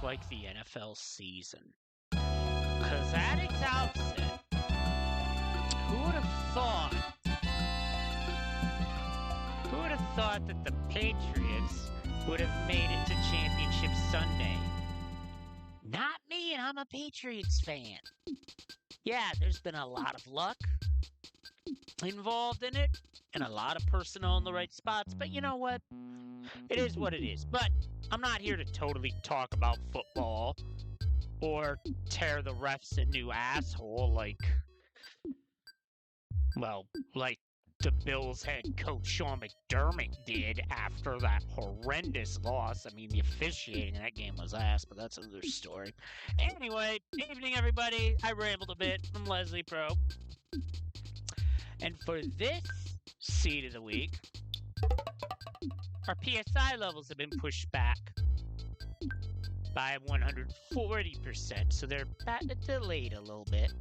like the NFL season. Because at its outset, who would have thought? Who would have thought that the Patriots would have made it to Championship Sunday? Not me, and I'm a Patriots fan. Yeah, there's been a lot of luck involved in it, and a lot of personnel in the right spots, but you know what? It is what it is. But I'm not here to totally talk about football or tear the refs a new asshole like the Bills head coach Sean McDermott did after that horrendous loss. I mean, the officiating in that game was ass, but that's another story. Anyway, evening everybody. I rambled a bit. I'm Leslie Pro. And for this seed of the week, our PSI levels have been pushed back by 140%, so they're delayed a little bit.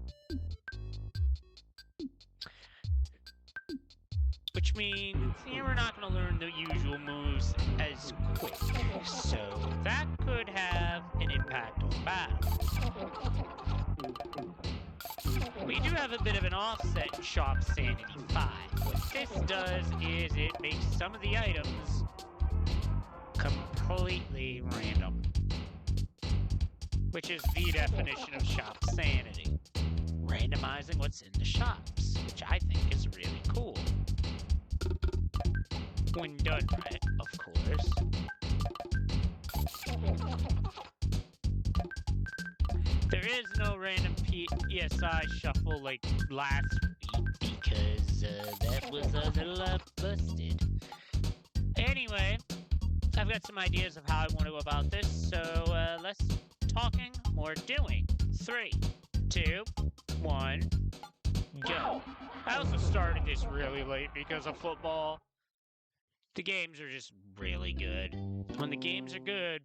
Which means we're not going to learn the usual moves as quick. So that could have an impact on battle. We do have a bit of an offset in Shopsanity 5. What this does is it makes some of the items completely random. Which is the definition of Shopsanity. Randomizing what's in the shops, which I think is really cool. When done right, of course. There is no random PSI shuffle like last week because that was a little busted. Anyway, I've got some ideas of how I want to go about this, so less talking, more doing. 3, 2, 1, go. I also started this really late because of football. The games are just really good. When the games are good,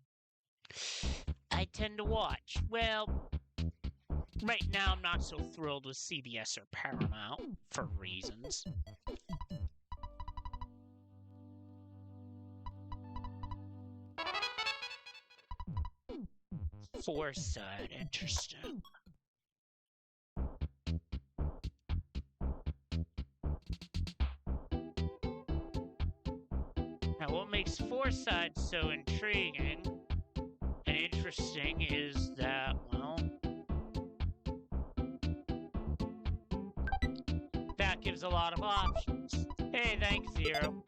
I tend to watch. Well, right now I'm not so thrilled with CBS or Paramount for reasons. Four-side, interesting. Now, what makes four sides so intriguing and interesting is that, well, that gives a lot of options. Hey, thanks, Zero.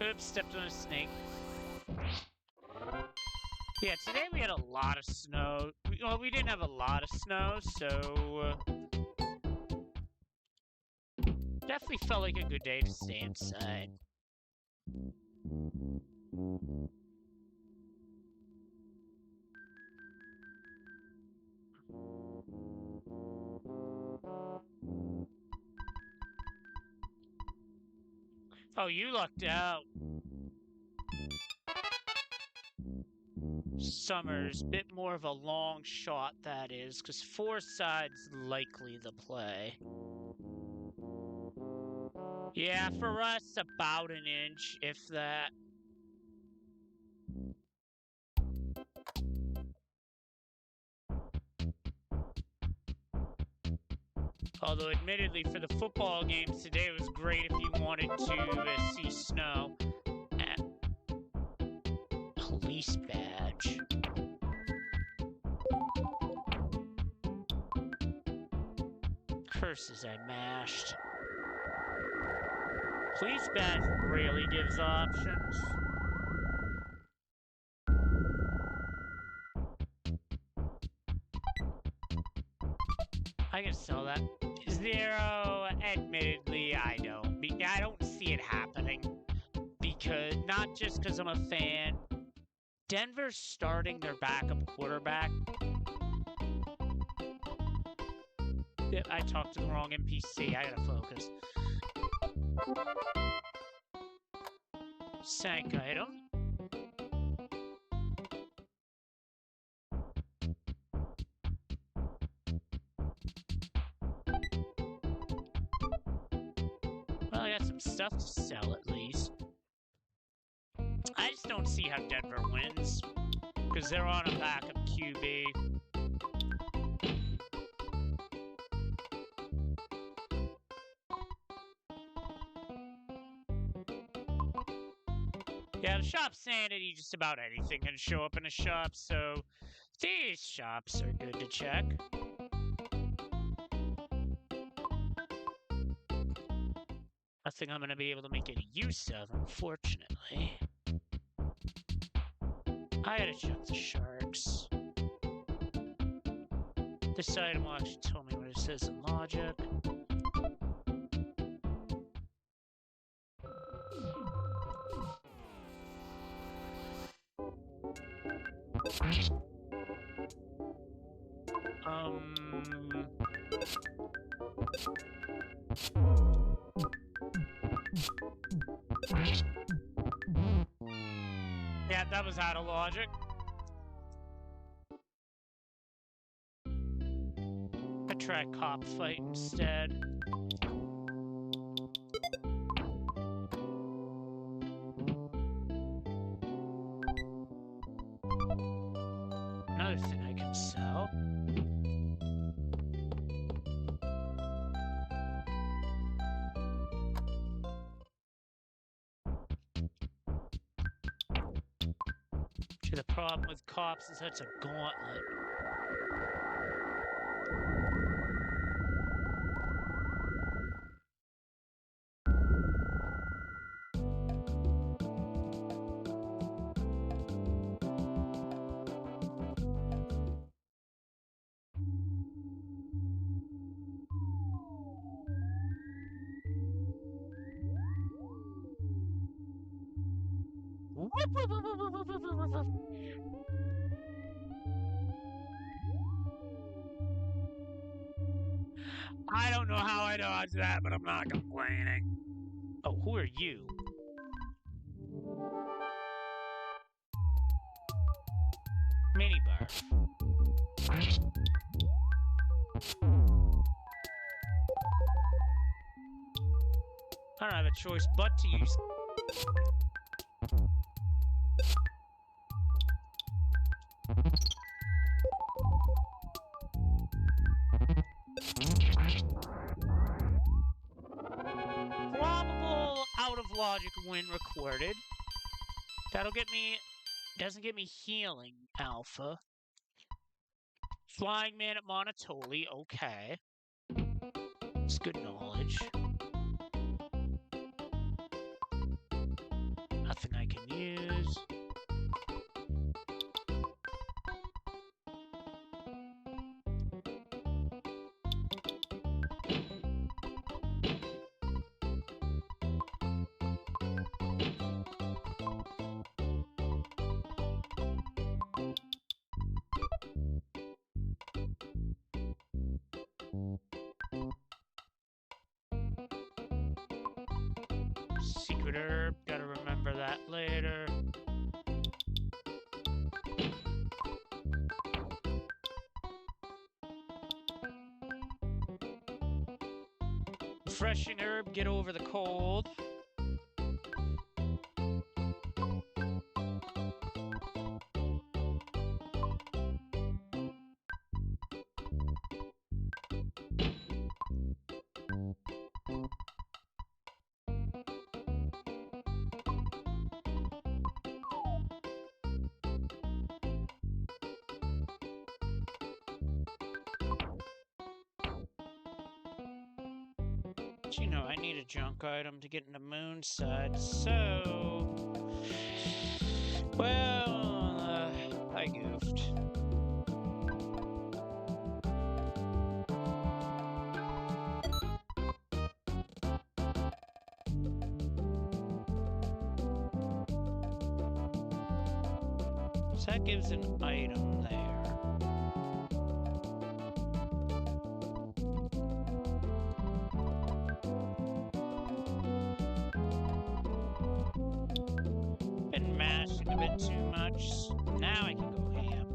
Oops, stepped on a snake. Yeah, today we had a lot of snow. Well, we didn't have a lot of snow, so definitely felt like a good day to stay inside. Oh, you lucked out. Summer's bit more of a long shot, that is, because four sides likely the play. Yeah, for us, about an inch, if that. Although, admittedly, for the football games today, it was great if you wanted to see snow. Police badge. Curses, I mashed. Police badge really gives options. I can sell that. Zero, admittedly, I don't see it happening. Because, not just because I'm a fan. Denver's starting their backup quarterback. I talked to the wrong NPC. I gotta focus. Sank item. Well, I got some stuff to sell at least. I just don't see how Denver wins, because they're on a backup QB. Yeah, the Shopsanity, just about anything can show up in a shop, so these shops are good to check. Nothing I'm going to be able to make any use of, unfortunately. I gotta check the sharks. This item will actually tell me what it says in logic. Yeah, that was out of logic. I try cop fight instead. Another thing I can sell. See, the problem with cops is that's a gauntlet. I don't know how I dodged that, but I'm not complaining. Oh, who are you? Minibar. I don't have a choice but to use. Probable out of logic win recorded. That'll get me. Doesn't get me healing alpha. Flying man at Monotoli, okay. It's good knowledge. Nothing I can use. Secret herb, gotta remember that later. Refreshing herb, get over the cold. You know, I need a junk item to get into Moonside, so... Well, I goofed. So that gives an item there. A bit too much. Now I can go ham.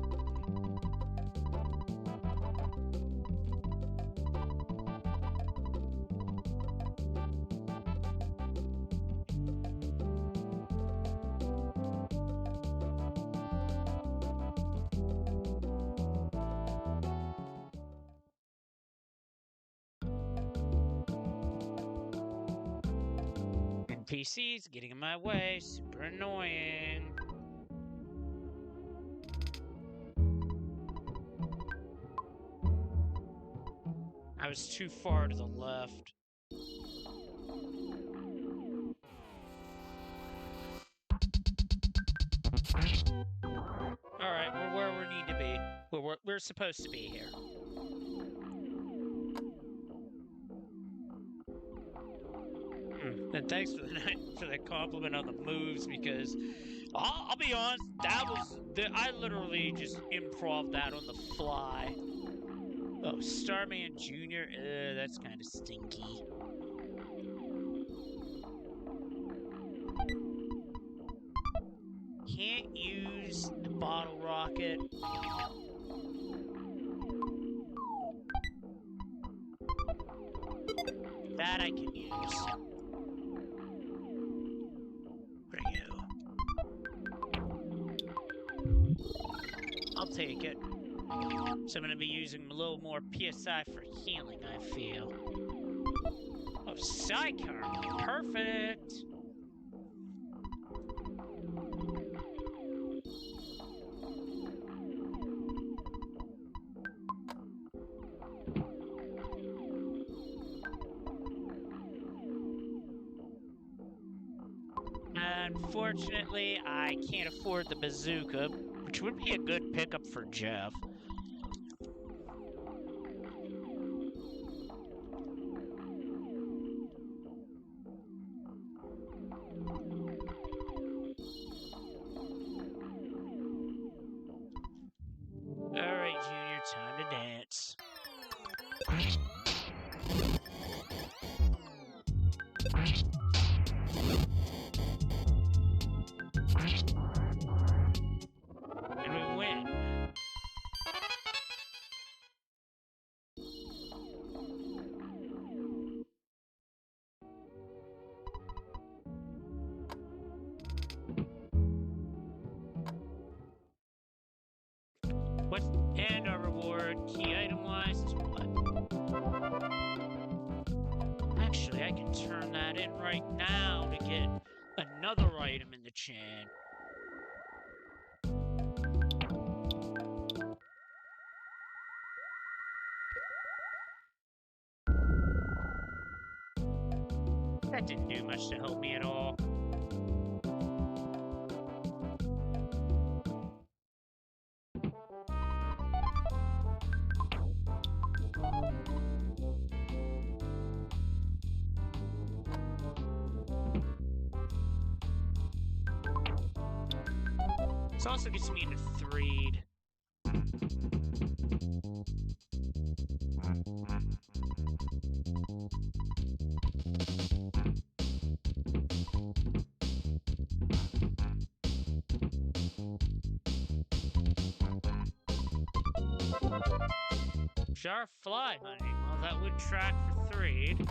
NPCs getting in my way, super annoying. I was too far to the left. Alright, we're where we need to be. We're supposed to be here. And thanks for the compliment on the moves, because I'll be honest, I literally just improv that on the fly. Oh, Starman Jr., that's kind of stinky. Can't use the bottle rocket. That I can use. Where'd I go? I'll take it. So I'm going to be using a little more PSI for healing, I feel. Oh, Psychar. Perfect. Unfortunately, I can't afford the bazooka, which would be a good pickup for Jeff. Alright, Junior, time to dance. And we win. And our reward, key item-wise, is what? Actually, I can turn that in right now to get another item in the chain. That didn't do much to help me at all. This also gets me into threed. Jar fly honey. Well, that would track for threed.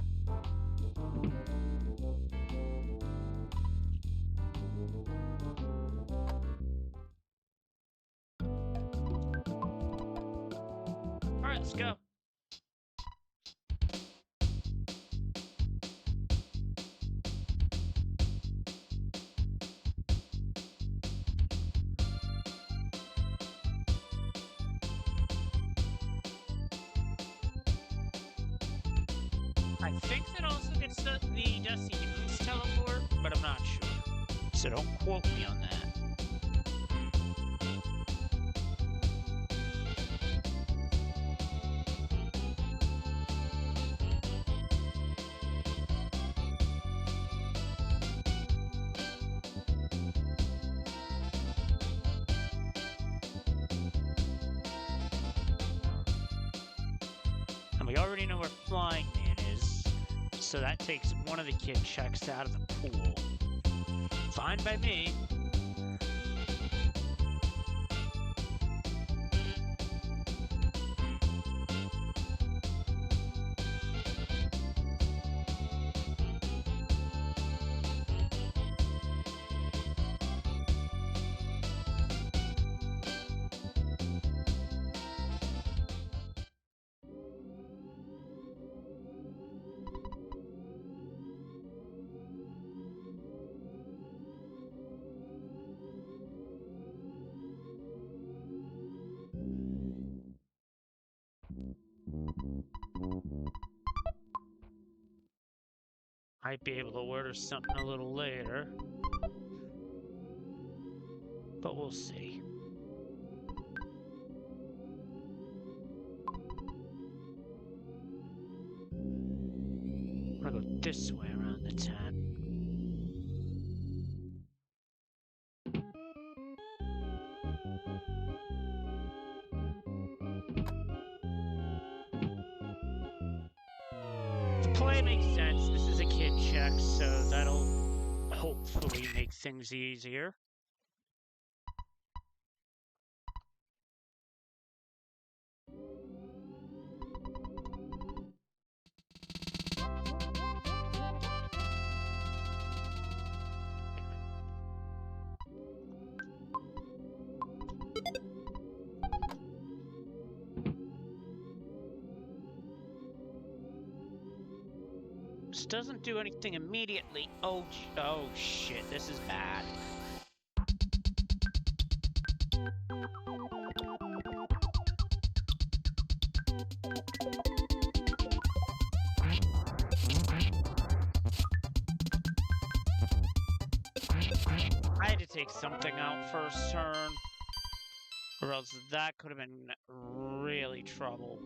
Alright, let's go. I think that also gets the Dusty Moons teleport, but I'm not sure. So don't quote me on that. And we already know where Flying Man is, so that takes one of the kid checks out of the pool. Fine by me. Might be able to order something a little later. But we'll see. I'm gonna go this way around the tent. The play makes sense. This is a kid check, so that'll hopefully make things easier. This doesn't do anything immediately. Oh shit, this is bad. I had to take something out first turn, or else that could have been really trouble.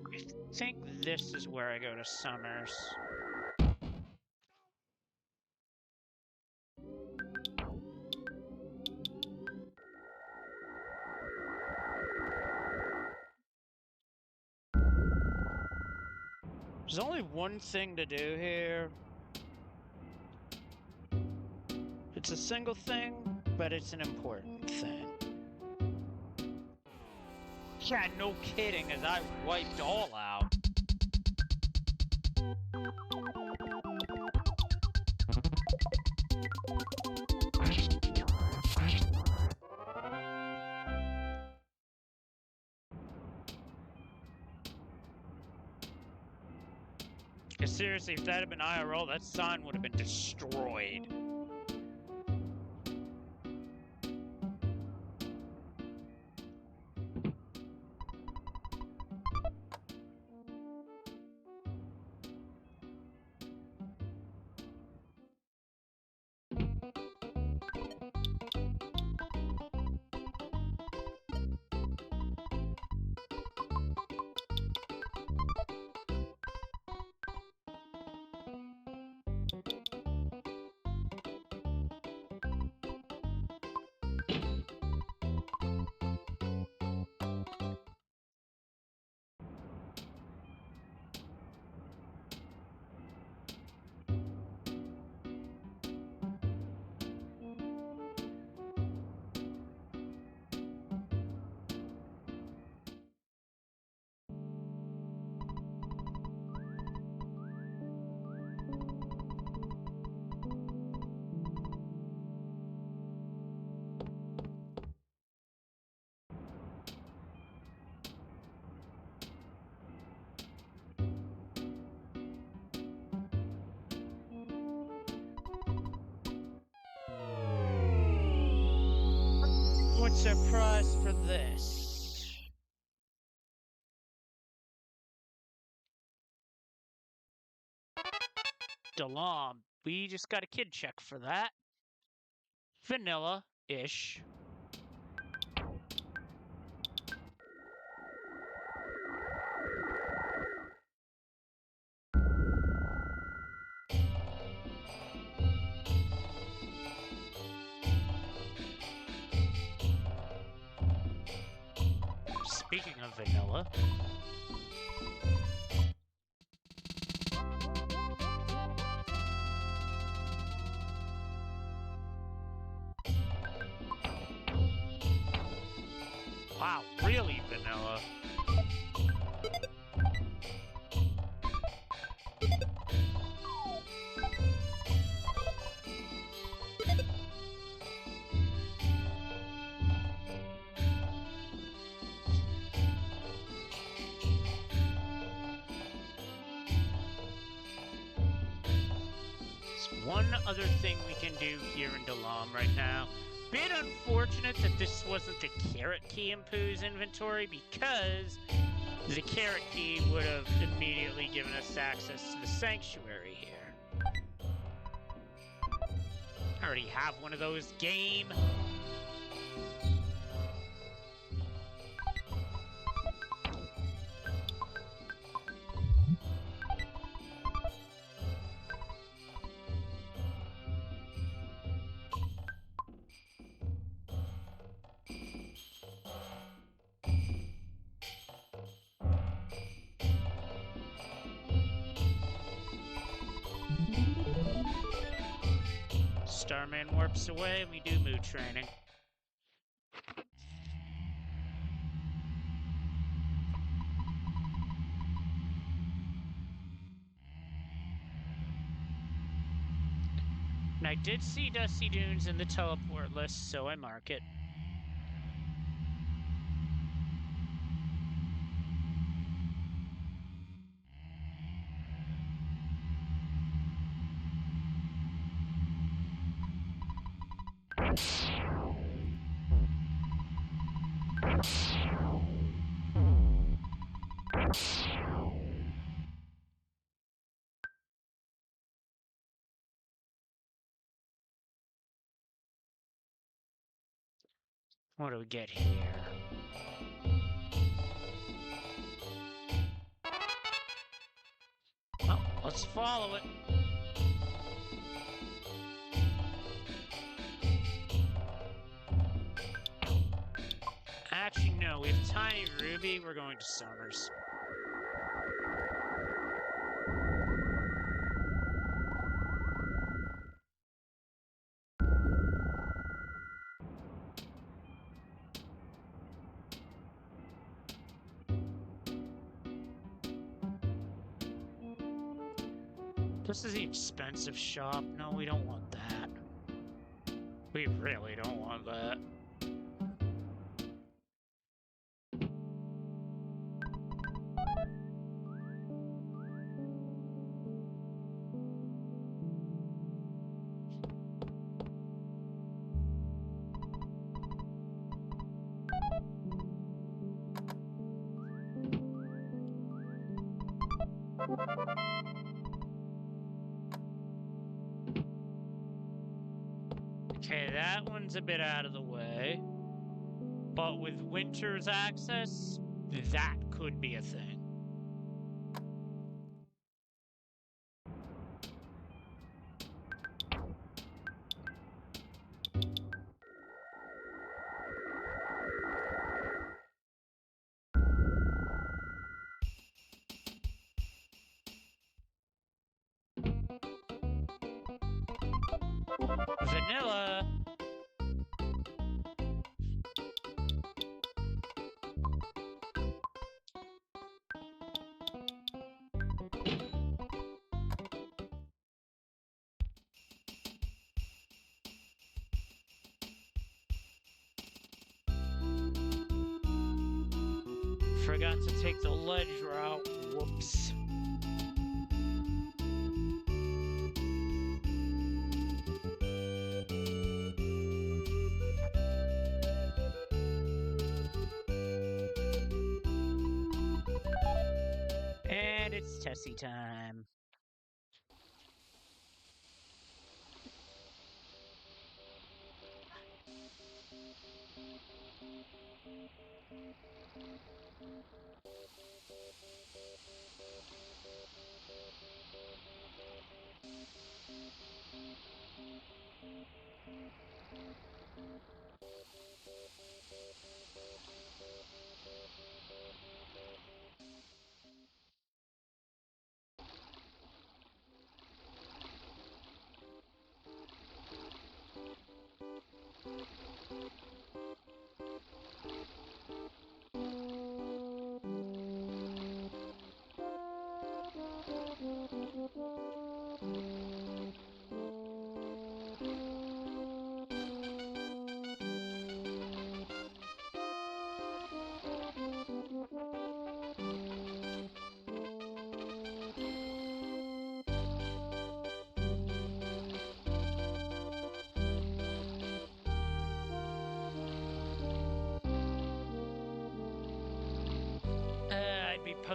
I think this is where I go to Summers. There's only one thing to do here. It's a single thing, but it's an important thing. Yeah, no kidding, as I wiped all out. Because seriously, if that had been IRL, that sign would have been destroyed. What's their price for this? Dalam. We just got a kid check for that. Vanilla-ish. Speaking of vanilla. Wow, really vanilla. One other thing we can do here in Dalam right now, bit unfortunate that this wasn't the carrot key in Pooh's inventory, because the carrot key would have immediately given us access to the sanctuary here. I already have one of those, game. Starman warps away and we do mood training. And I did see Dusty Dunes in the teleport list, so I mark it. What do we get here? Well, let's follow it. Actually, no, we have Tiny Ruby. We're going to Summers. This is the expensive shop. No, we don't want that. We really don't want that. Okay, that one's a bit out of the way. But with Winter's access, that could be a thing. Vanilla! Forgot to take the ledge route. Whoops. And it's Tessie time.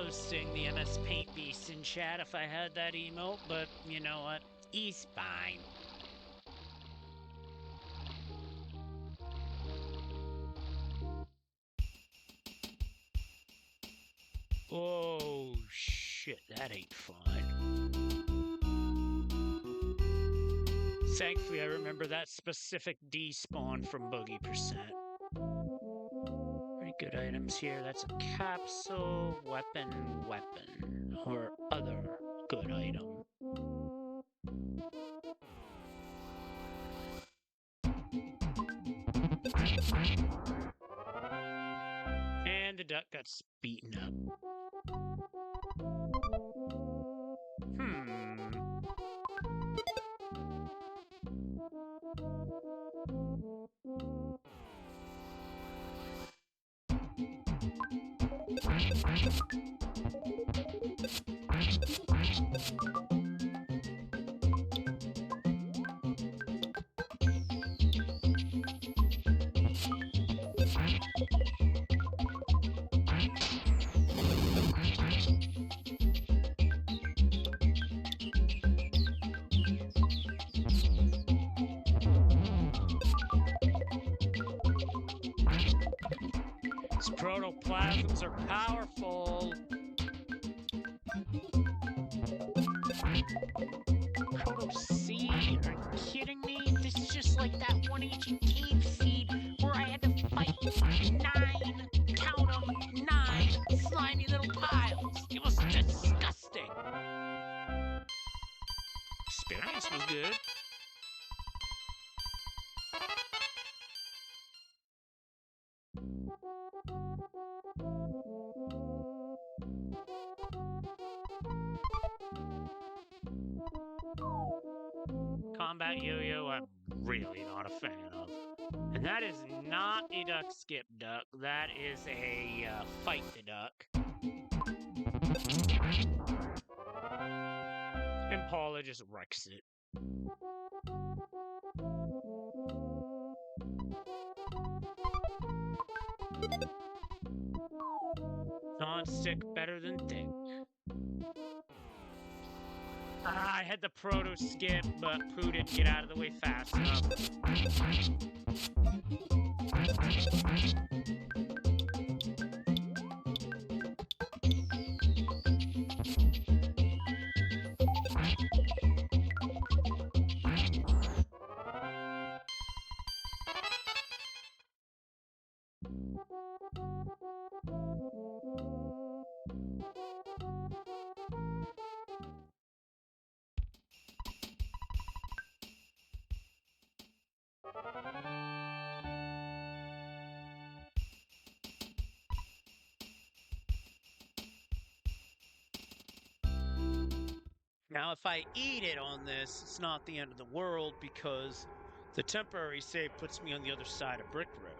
posting the MS Paint Beast in chat if I had that emote, but you know what? He's fine. Oh, shit, that ain't fun. Thankfully, I remember that specific despawn from Boogie Percent. Pretty good items here. That's a capsule, weapon, or other good item. And the duck got beaten up. These protoplasms are powerful. Proto-seed? Are you kidding me? This is just like that one ancient cave seed where I had to fight 9 slimy little piles. It was disgusting. Experience was good. Combat yo-yo, I'm really not a fan of. And that is not a duck skip duck. That is a fight the duck. And Paula just wrecks it. Non-stick better than thick. I had the proto skip, but Pooh didn't get out of the way fast enough. Now, if I eat it on this, it's not the end of the world because the temporary save puts me on the other side of Brick Road.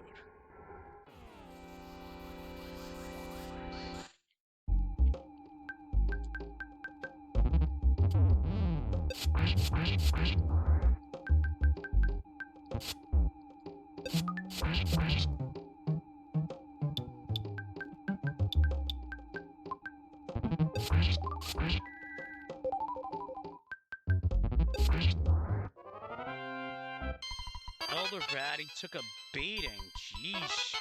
Elder Batty took a beating. Jeesh.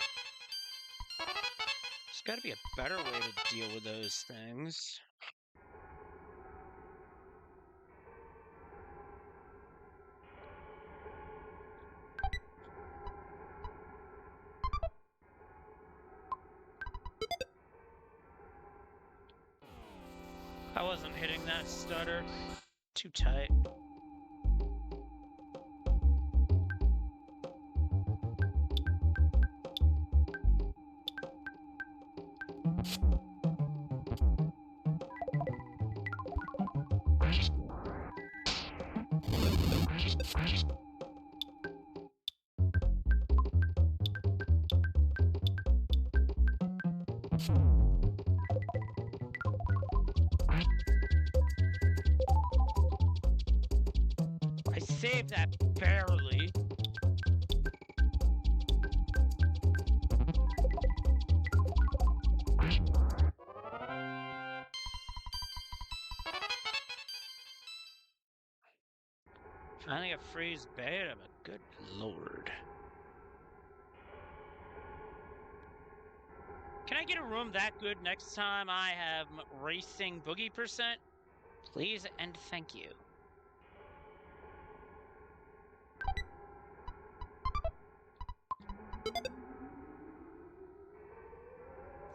There's got to be a better way to deal with those things. I wasn't hitting that stutter. Too tight. I saved that barely. Finally got freeze beta, but good lord. Can I get a room that good next time I have racing boogie percent? Please and thank you.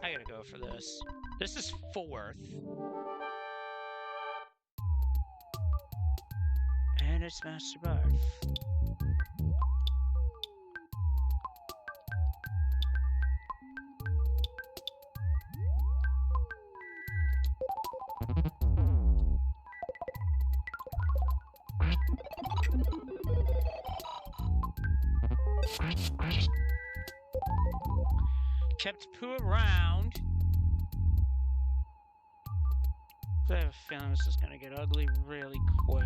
I gotta go for this. This is 4th. And it's Master Barf. Kept Pooh around. I have a feeling this is gonna get ugly really quick.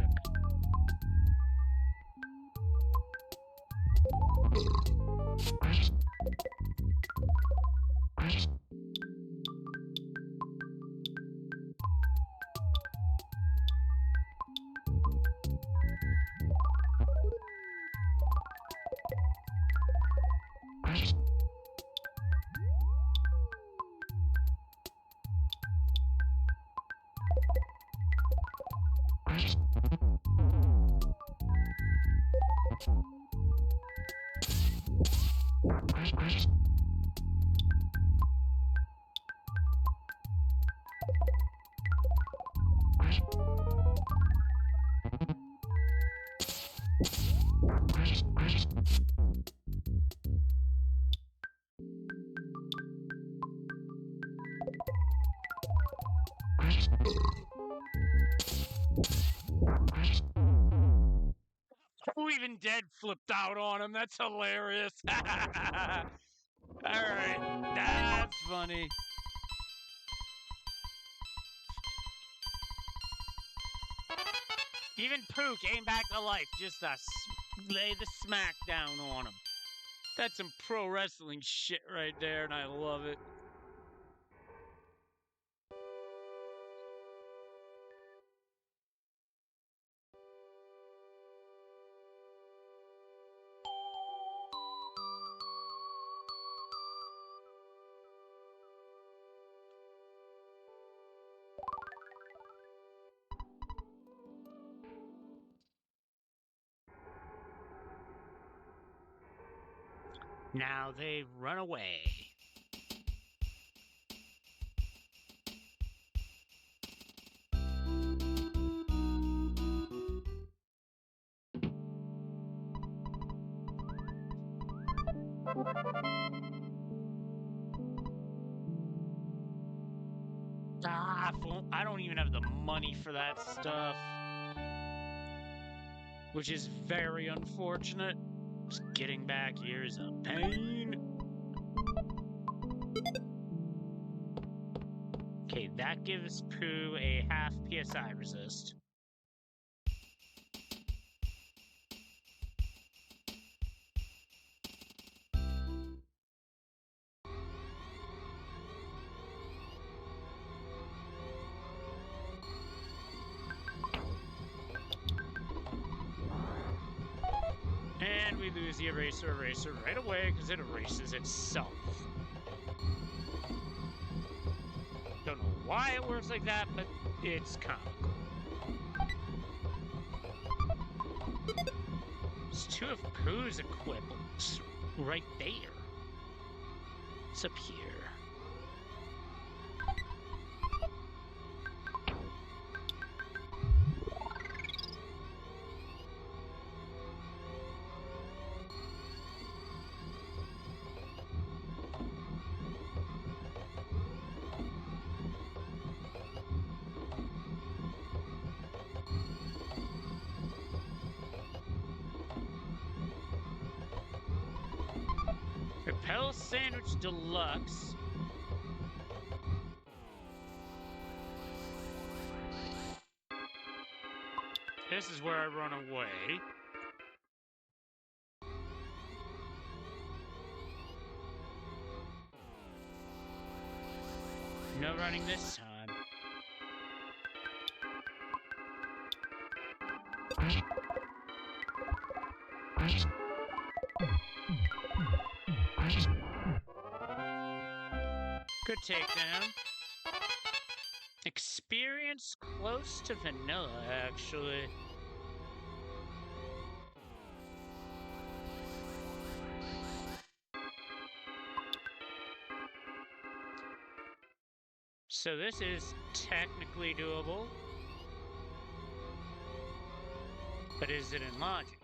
Who even dead flipped out on him? That's hilarious. Alright, that's funny. Even Pooh came back to life just to lay the smack down on him. That's some pro wrestling shit right there, and I love it. Now they've run away. I don't even have the money for that stuff. Which is very unfortunate. Just getting back here is a pain. Okay, that gives Pooh a half PSI resist. And we lose the eraser right away because it erases itself. Don't know why it works like that, but it's comical. There's 2 of Pooh's equivalents right there. What's up here? Repel Sandwich Deluxe. This is where I run away. No running this time. Good takedown. Experience close to vanilla, actually. So this is technically doable. But is it in logic?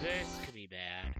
This could be bad.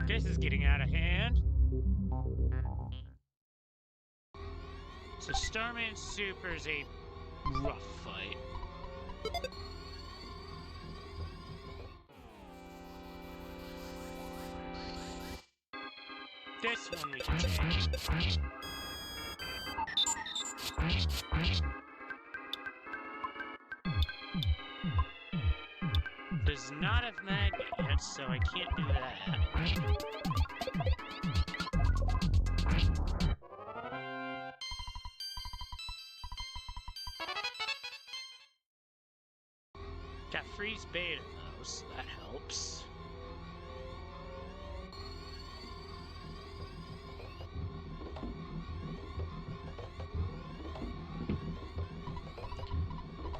This is getting out of hand. So Starman Super is a rough fight. This one we can take. Does not have magnet yet, so I can't do that. Got freeze beta though, so that helps.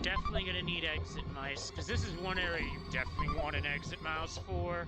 Definitely gonna need exit mice, because this is one area you definitely want an exit mouse for.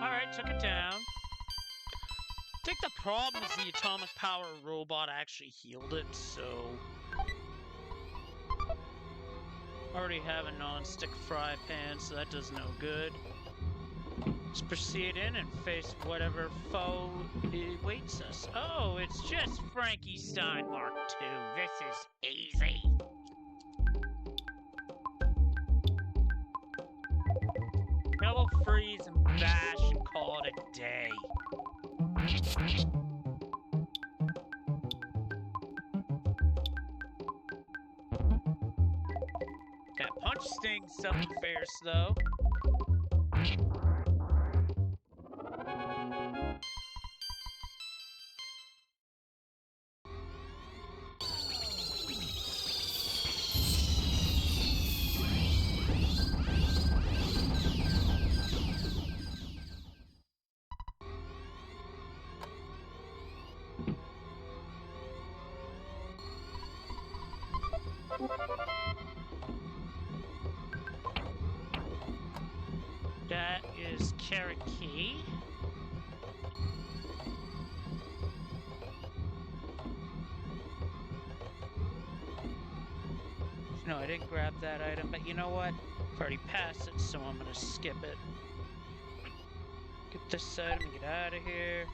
Alright, took it down. I think the problem is the atomic power robot actually healed it, so... Already have a non-stick fry pan, so that does no good. Let's proceed in and face whatever foe awaits us. Oh, it's just Frankenstein Mark II. This is easy. Double freeze and bash and call it a day. That punch stings something fierce though. That is carrot key. No, I didn't grab that item, but you know what? I've already passed it, so I'm gonna skip it. Get this item and get out of here.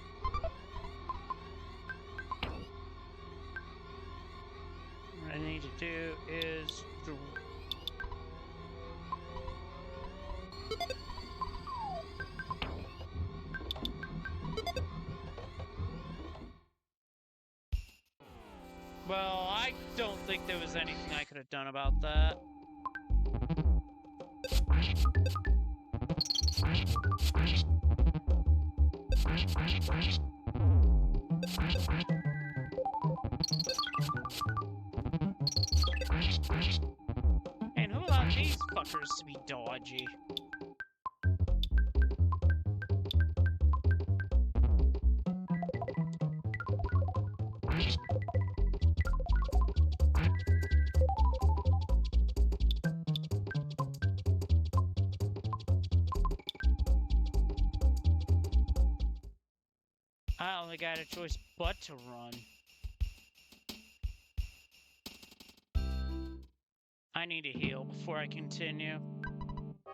What I need to do is... Well, I don't think there was anything I could have done about that. And who these fuckers to be dodgy. I only got a choice but to run. I need to heal before I continue.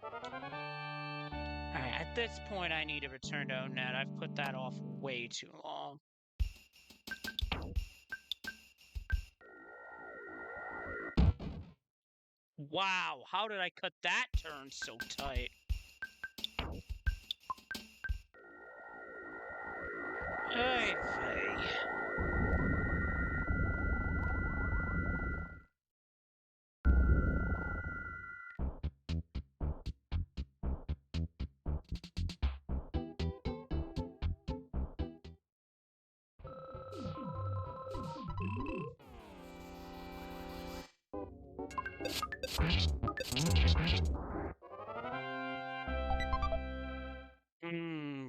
Alright, at this point I need to return to ONET. I've put that off way too long. Wow, how did I cut that turn so tight? Ay vey.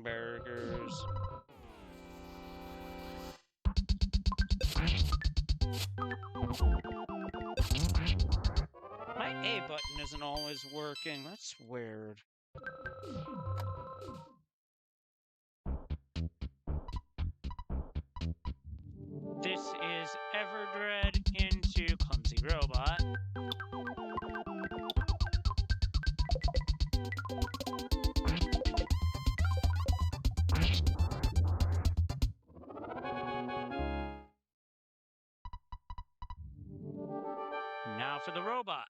Burgers. My A button isn't always working. That's weird. This is Everdread into Clumsy Robot. Now for the robot.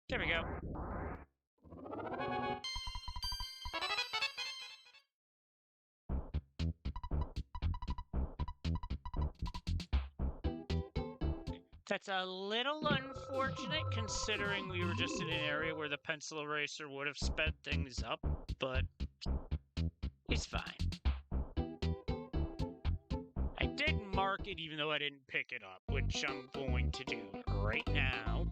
There we go. That's a little unfortunate considering we were just in an area where the pencil eraser would have sped things up, but it's fine. I did mark it even though I didn't pick it up, which I'm going to do right now.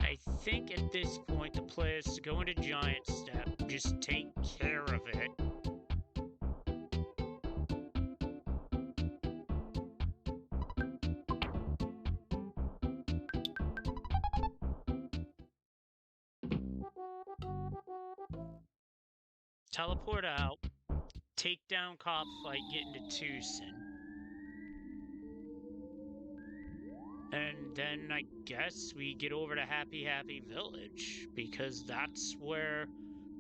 I think at this point the play is to go into giant step, just take care of it. Teleport out, take down Cop Fight, get into Tucson. And then I guess we get over to Happy Happy Village, because that's where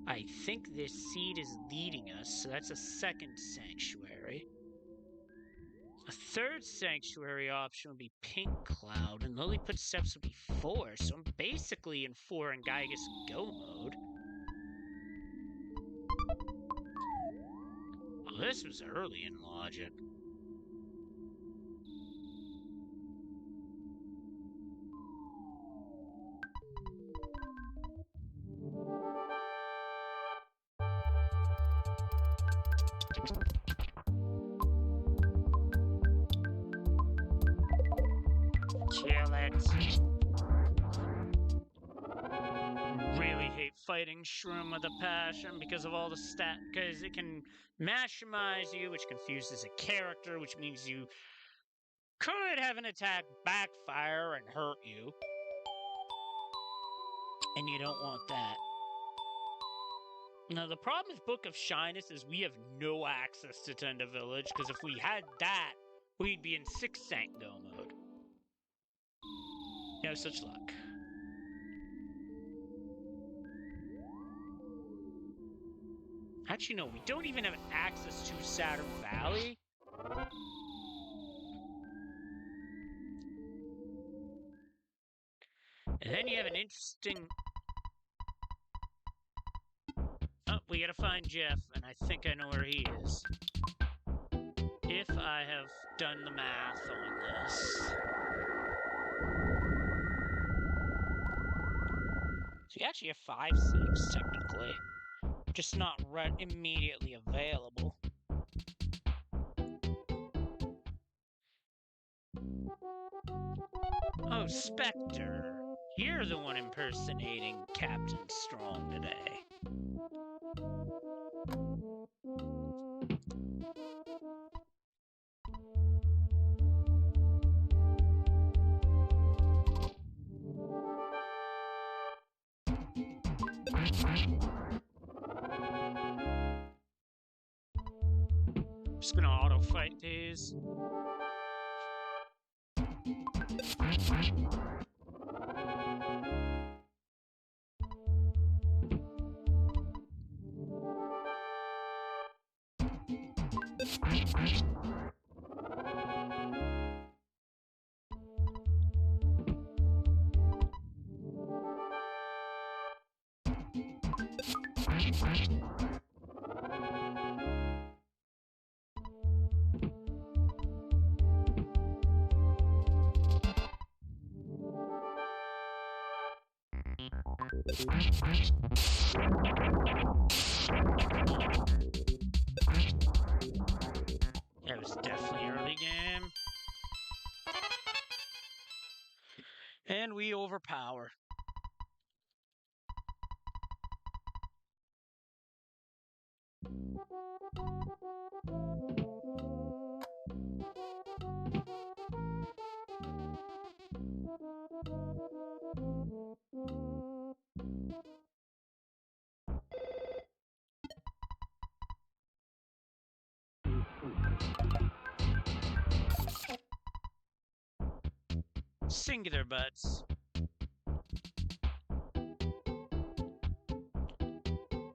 I think this seed is leading us, so that's a second sanctuary. A third sanctuary option would be Pink Cloud, and Lilliput Steps would be 4, so I'm basically in 4 in Gygus Go mode. Oh, this was early in logic. Kill it. Really hate fighting Shroom with a passion because of all the because it can mashimize you, which confuses a character, which means you could have an attack backfire and hurt you. And you don't want that. Now, the problem with Book of Shyness is we have no access to Tenda Village, because if we had that, we'd be in 6 Sanct Go mode. No such luck. Actually, no, we don't even have access to Saturn Valley. And then you have an interesting... Oh, we gotta find Jeff, and I think I know where he is. If I have done the math on this. So you actually have 5 sinks, technically. Just not immediately available. Oh, Spectre. You're the one impersonating Captain Strong today. Just gonna auto fight these. That was definitely early game. And we overpower. Singular butts.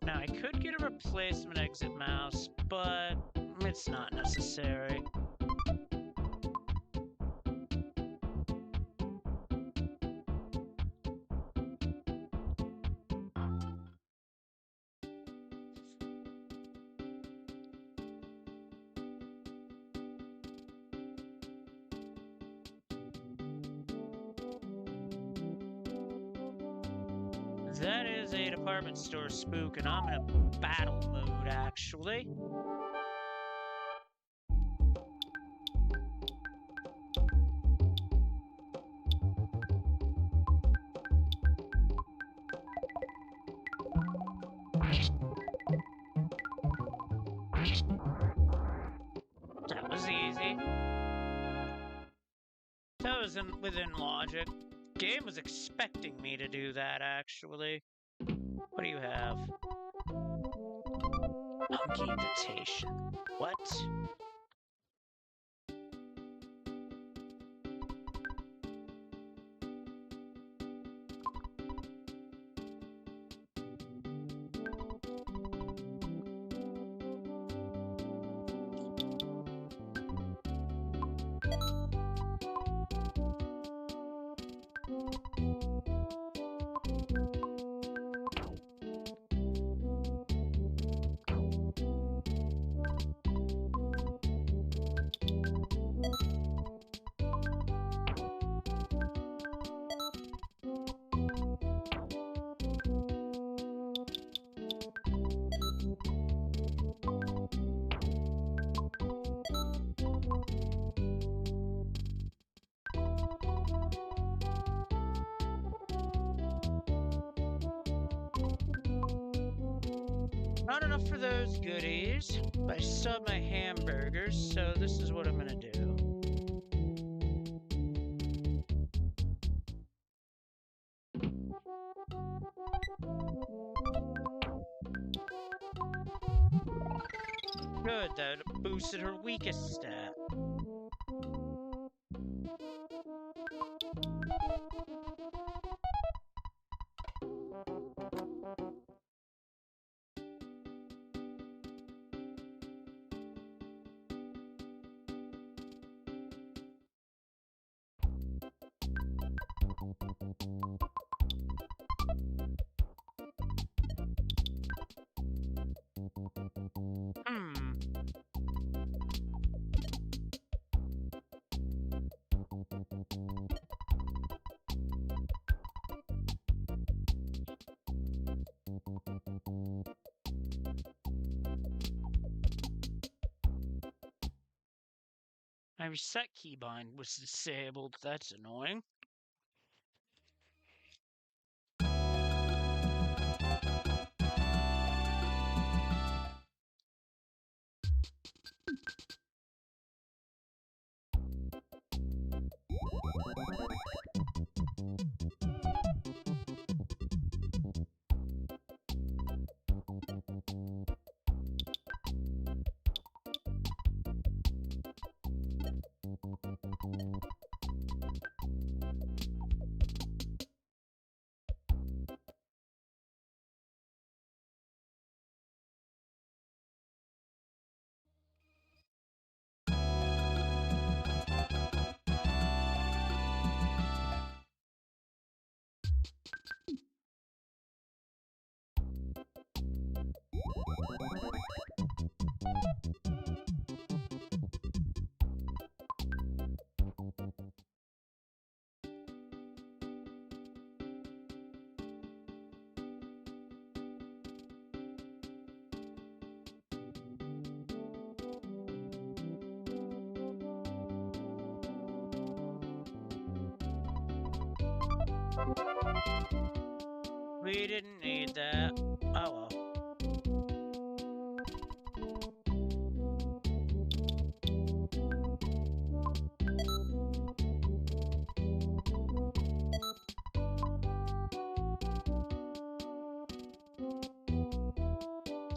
Now I could get a replacement exit mouse, but it's not necessary. That is a department store spook, and I'm in a battle mode, actually. That was easy. That was within logic. Game was expecting me to do that, actually. What do you have? Hunky invitation. What? Not enough for those goodies, but I still have my hamburgers, so this is what I'm gonna do. Good, that boosted her weakest stat. My reset keybind was disabled. That's annoying. We didn't need that. Oh well.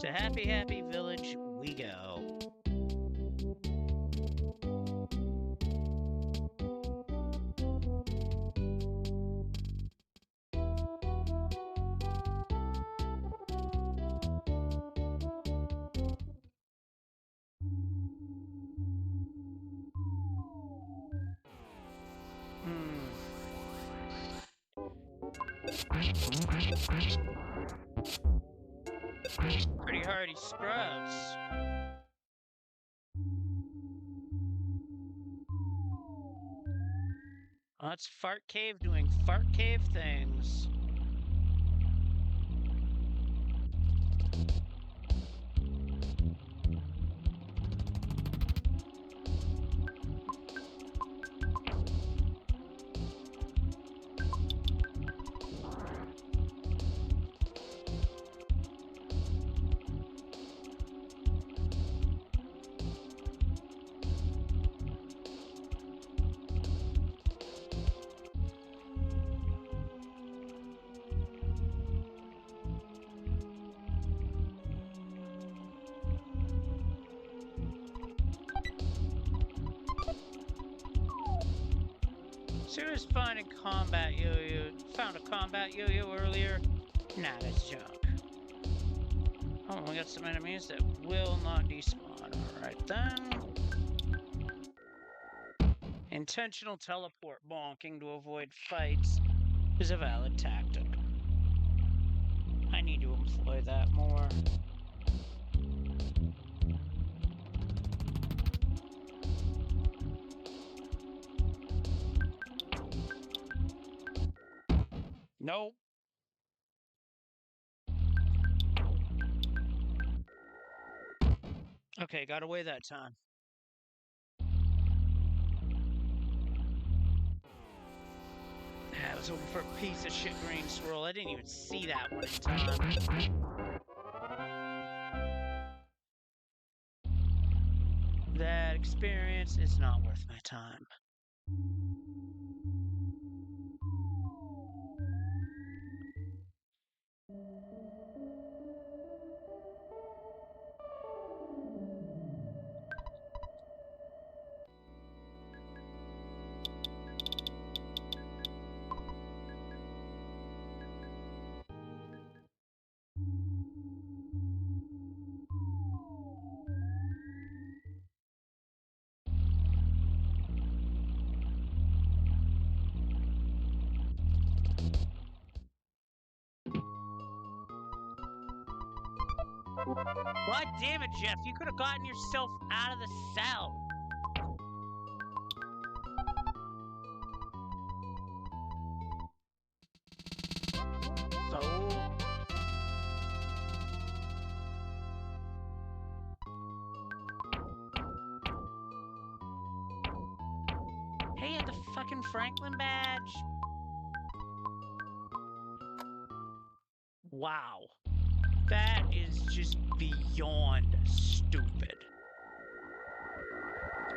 To Happy Happy Village we go. Pretty hardy scrubs. Oh, that's Fart Cave doing Fart Cave things. So was finding combat yo-yo. Found a combat yo-yo earlier. Nah, that's junk. Oh, we got some enemies that will not despawn. Alright then. Intentional teleport bonking to avoid fights is a valid tactic. I need to employ that more. Nope. Okay, got away that time. I was hoping for a piece of shit green swirl. I didn't even see that one in time. That experience is not worth my time. God damn it, Jeff. You could have gotten yourself out of the cell. So... Hey, you had the fucking Franklin badge. Wow. That is just beyond stupid.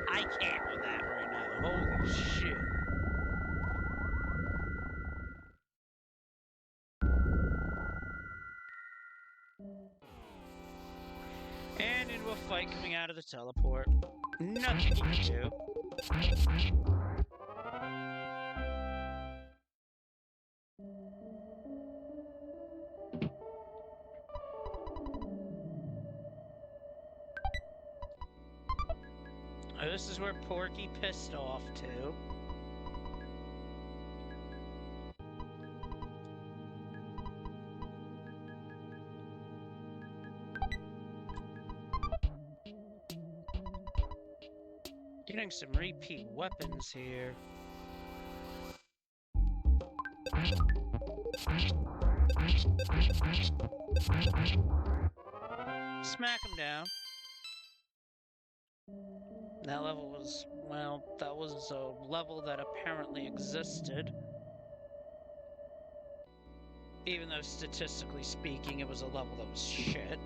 I can't with that right now. Holy shit. And into a fight coming out of the teleport. Nothing you can do. Oh, this is where Porky pissed off too. Getting some repeat weapons here. Smack him down. That level was, well, that was a level that apparently existed. Even though statistically speaking, it was a level that was shit.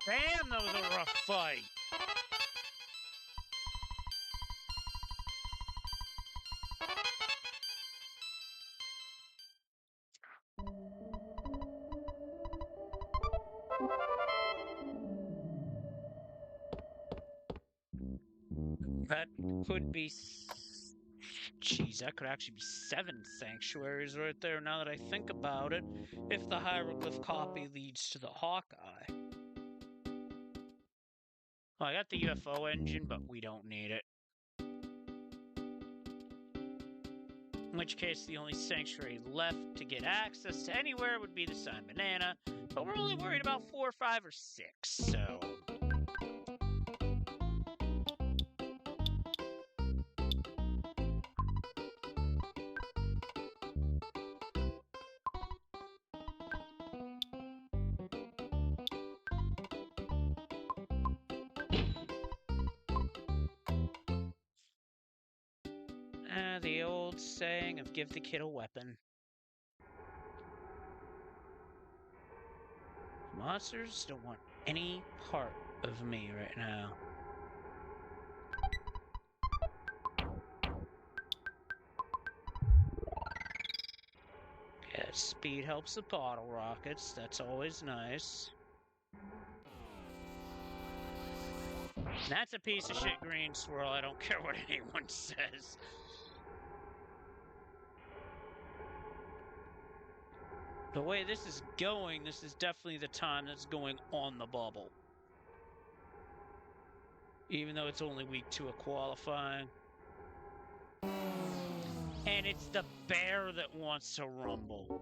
Damn, that was a rough fight. That could be... Jeez, that could actually be 7 sanctuaries right there now that I think about it, if the hieroglyph copy leads to the Hawkeye. Well, I got the UFO engine, but we don't need it. In which case, the only sanctuary left to get access to anywhere would be the Sun Banana, but we're only worried about 4, 5, or 6, so... The old saying of give the kid a weapon. Monsters don't want any part of me right now. Yeah, speed helps the bottle rockets. That's always nice. That's a piece of shit green swirl. I don't care what anyone says. The way this is going, this is definitely the time that's going on the bubble. Even though it's only week 2 of qualifying. And it's the bear that wants to rumble.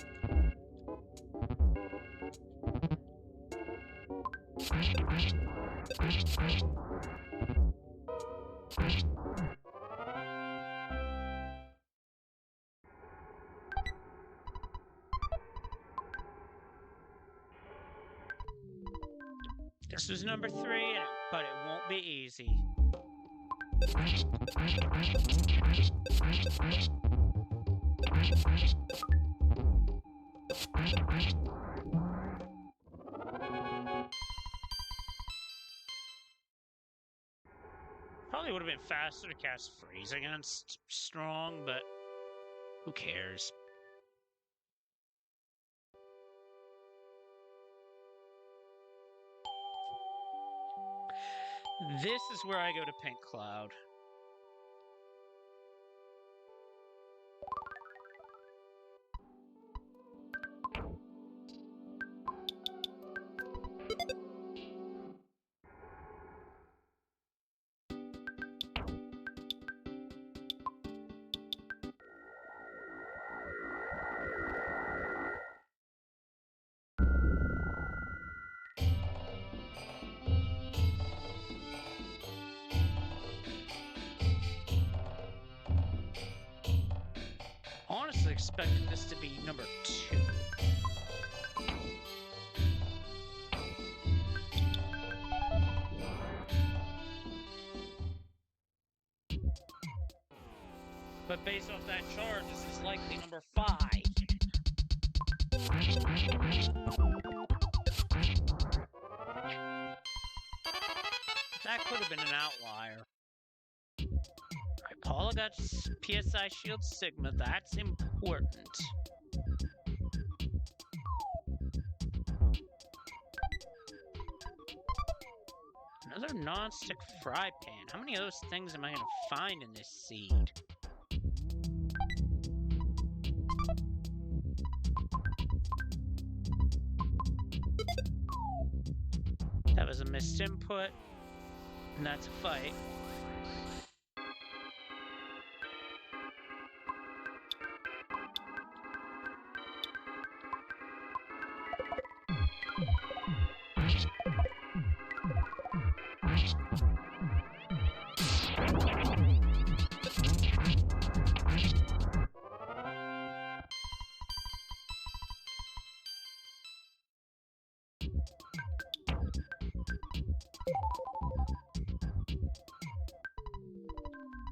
This was number 3, but it won't be easy. Probably would have been faster to cast Freeze against Strong, but who cares? This is where I go to Pink Cloud. Honestly expecting this to be number 2. But based off that chart, this is likely number 5. That could have been an outlier. Alright, Paula got PSI Shield Sigma. That's important. Another non-stick fry pan. How many of those things am I going to find in this seed? That was a missed input, and that's a fight.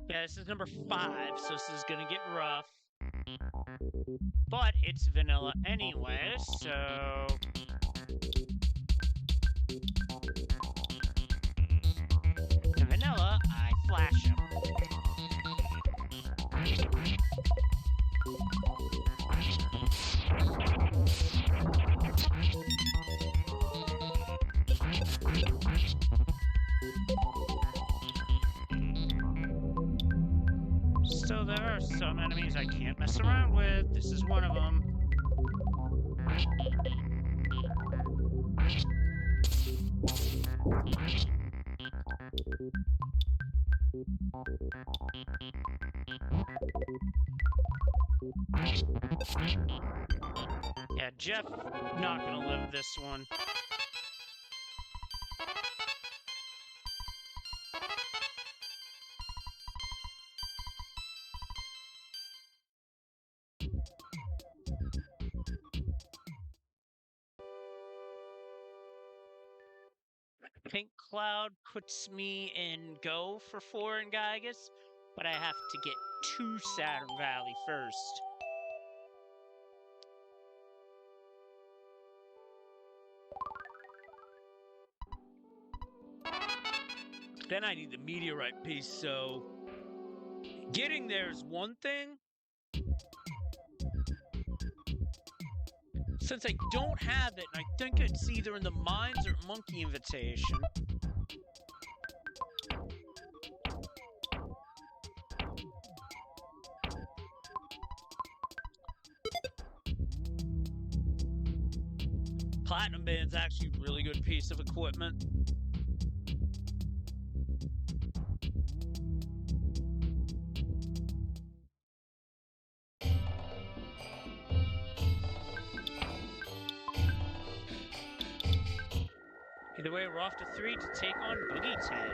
Yeah, this is number 5, so this is gonna get rough. But it's vanilla anyway, so... In vanilla, I flash him. So there are some enemies I can't mess around with. This is one of them. Yeah, Jeff, not gonna live this one. Pink Cloud puts me in go for 4 in Gygus, But I have to get to Saturn Valley first. Then I need the meteorite piece, so getting there is one thing. Since I don't have it, and I think it's either in the Mines or Monkey Invitation. Platinum Band's actually a really good piece of equipment. Either way, we're off to 3 to take on Boogie Town.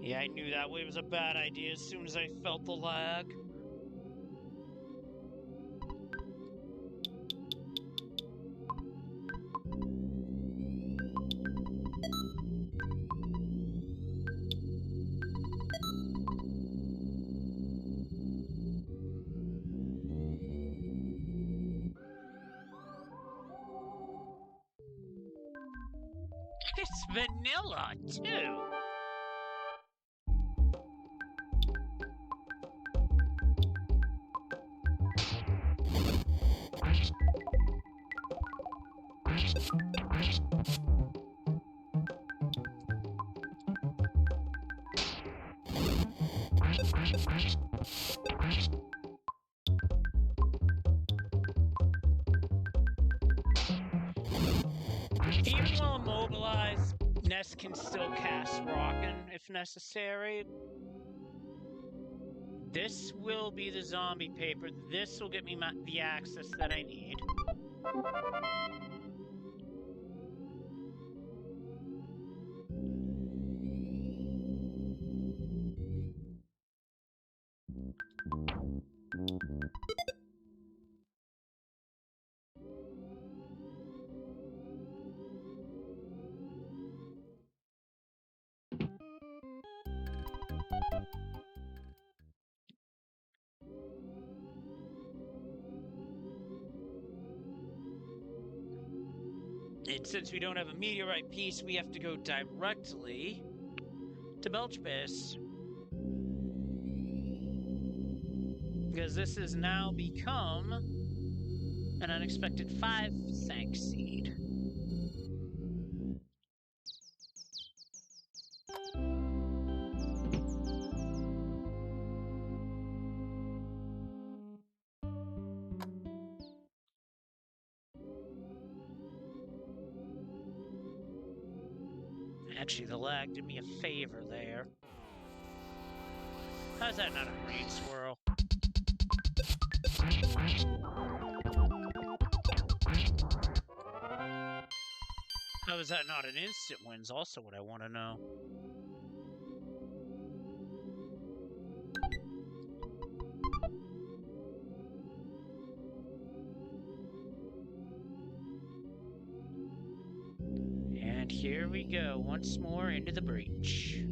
Yeah, I knew that way was a bad idea as soon as I felt the lag. It's vanilla, too! Even while immobilized, Ness can still cast Rockin' if necessary. This will be the zombie paper. This will get me the access that I need. And since we don't have a meteorite piece, we have to go directly to Belchbase. Because this has now become an unexpected 5 sank seed. Actually, the lag did me a favor there. How's that not a green swirl? How is that not an instant win is also what I want to know. And here we go, once more into the breach.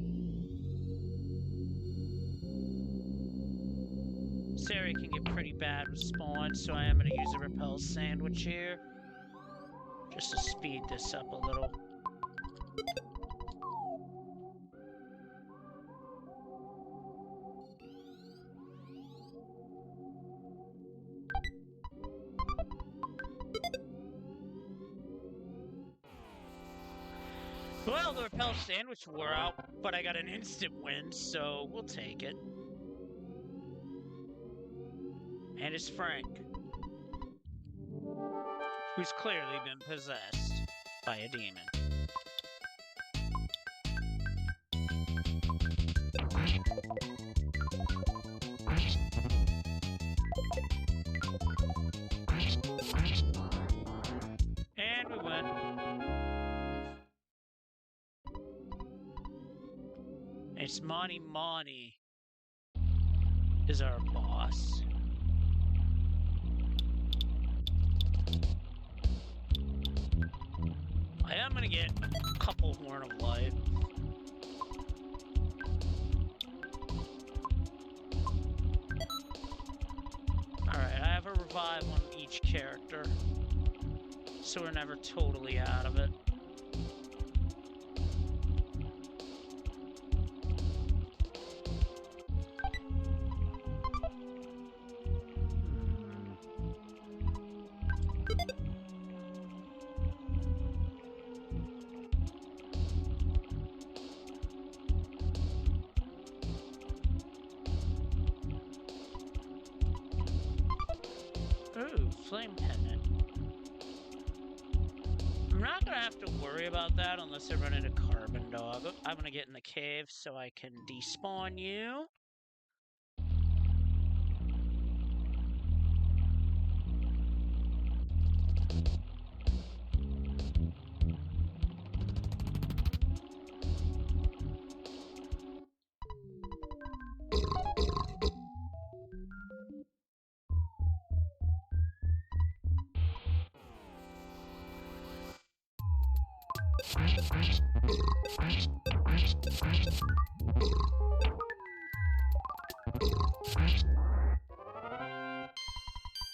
Sari can get pretty bad response, so I am going to use a repel sandwich here. Just to speed this up a little. Well, the repel sandwich wore out, but I got an instant win, so we'll take it. And it's Frank, who's clearly been possessed by a demon. And we win. It's Monty Monty is our boss. I'm gonna get a couple Horn of Life. Alright, I have a revive on each character, so we're never totally out of it. Ooh, flame pendant. I'm not gonna have to worry about that unless I run into Carbon Dog. I'm gonna get in the cave so I can despawn you.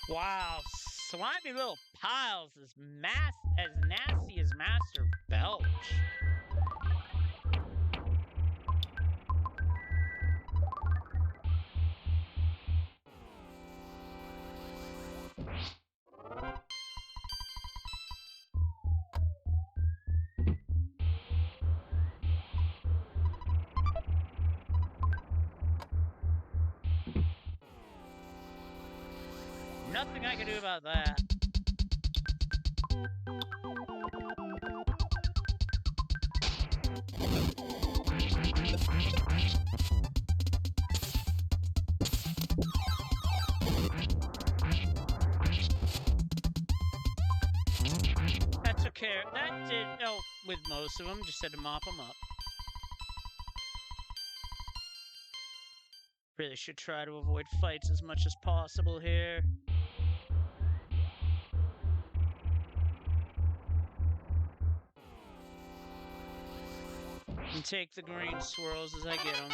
Wow, slimy little piles as nasty as Master Belch. Nothing I can do about that. That took care. That did help with most of them. Just had to mop them up. Really should try to avoid fights as much as possible here. And take the green swirls as I get them.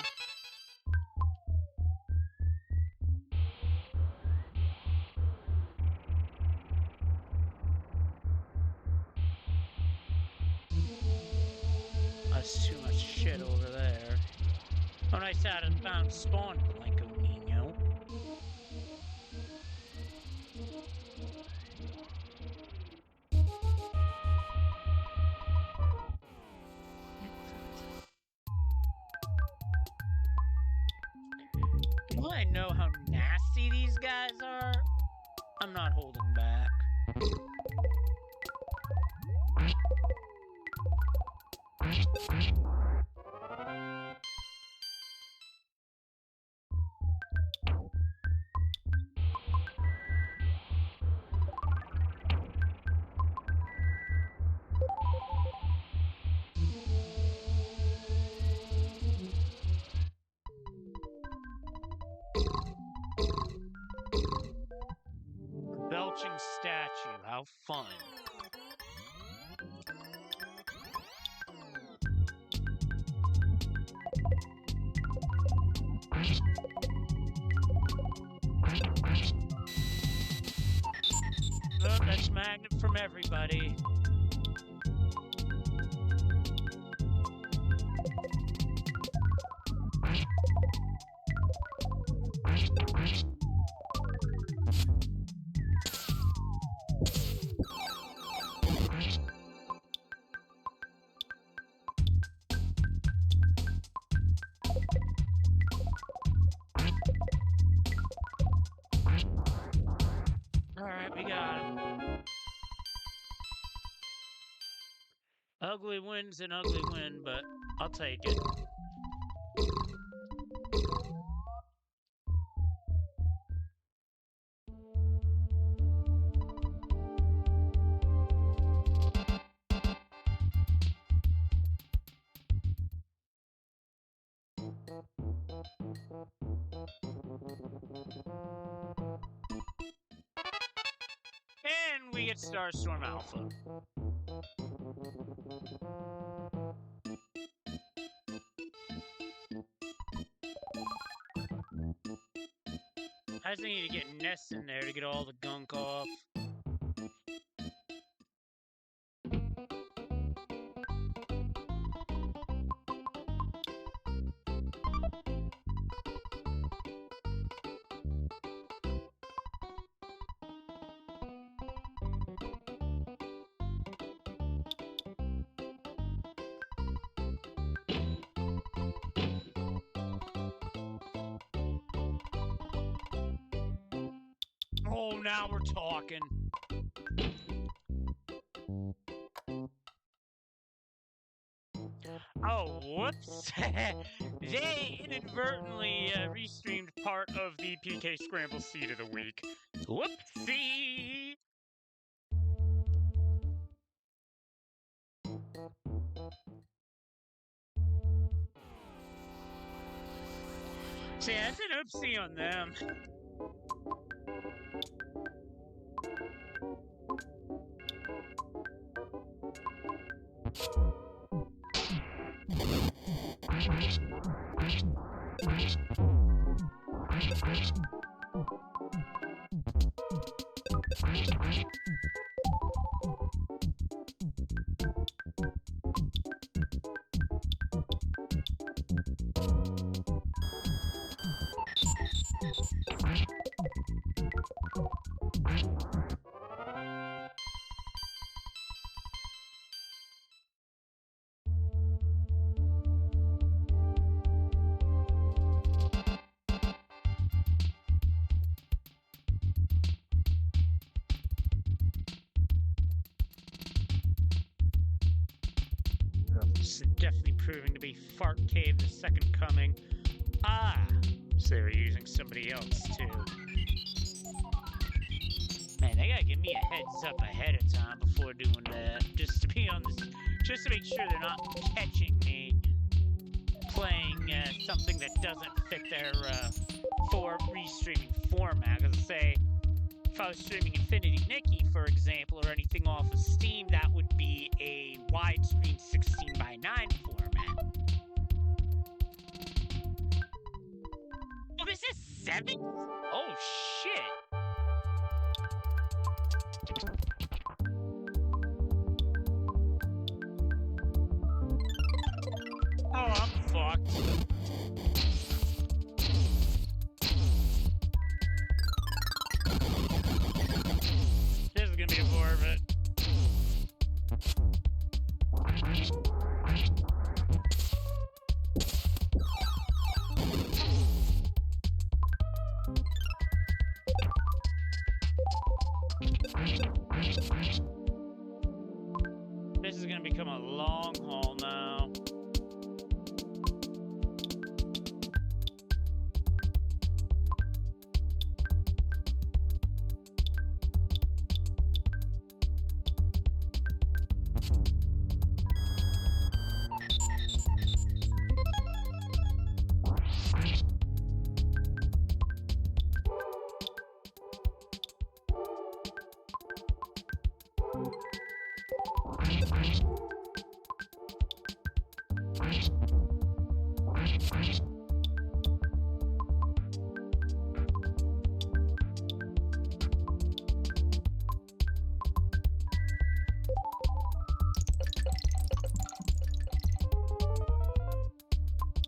That's too much shit over there. Oh, nice out of bound spawn, Blanco Nino. Now I know how nasty these guys are, I'm not holding back. Belching statue, how fun. Oh, that's magnet from everybody. Alright, we got him. Ugly win's an ugly win, but I'll take it. And we get Starstorm Alpha. Guys, I need to get Ness in there to get all the gunk off. Oh, now we're talking. Oh, whoops. They inadvertently restreamed part of the PK Scramble Seed of the Week. Whoopsie! So yeah, that's an oopsie on them. This is definitely proving to be Fart Cave, the second coming. Ah, so they were using somebody else too. Man, they gotta give me a heads up ahead of time before doing that, just to be on this, just to make sure they're not catching me playing something that doesn't fit their for restreaming format. Because say, if I was streaming Infinity Nikki, for example, or anything off of Steam, that would be a widescreen 16:9 format. Oh, this is 7? Oh, shit. Oh, I'm fucked. This is gonna be a forfeit. This is gonna become a long haul now.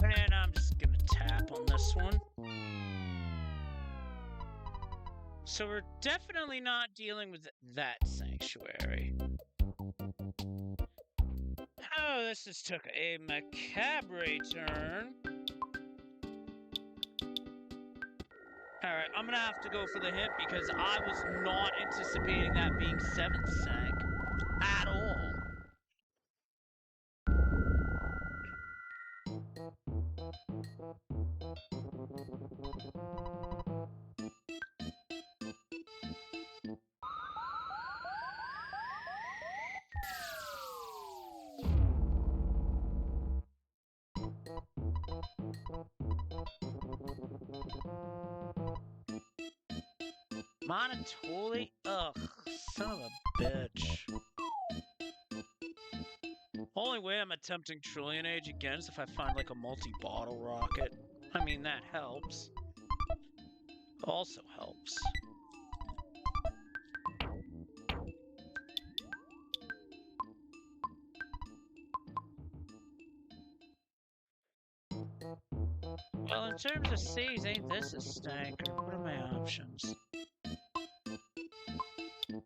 And I'm just gonna tap on this one. So we're definitely not dealing with that sanctuary. Oh, this just took a macabre turn. Alright, I'm gonna have to go for the hint because I was not anticipating that being 7th sank at all. Monotoli? Ugh, son of a bitch. Only way I'm attempting Trillion Age again is if I find like a multi-bottle rocket. I mean, that helps. also helps. Well, in terms of C's, ain't this a stanker? What are my options? I'm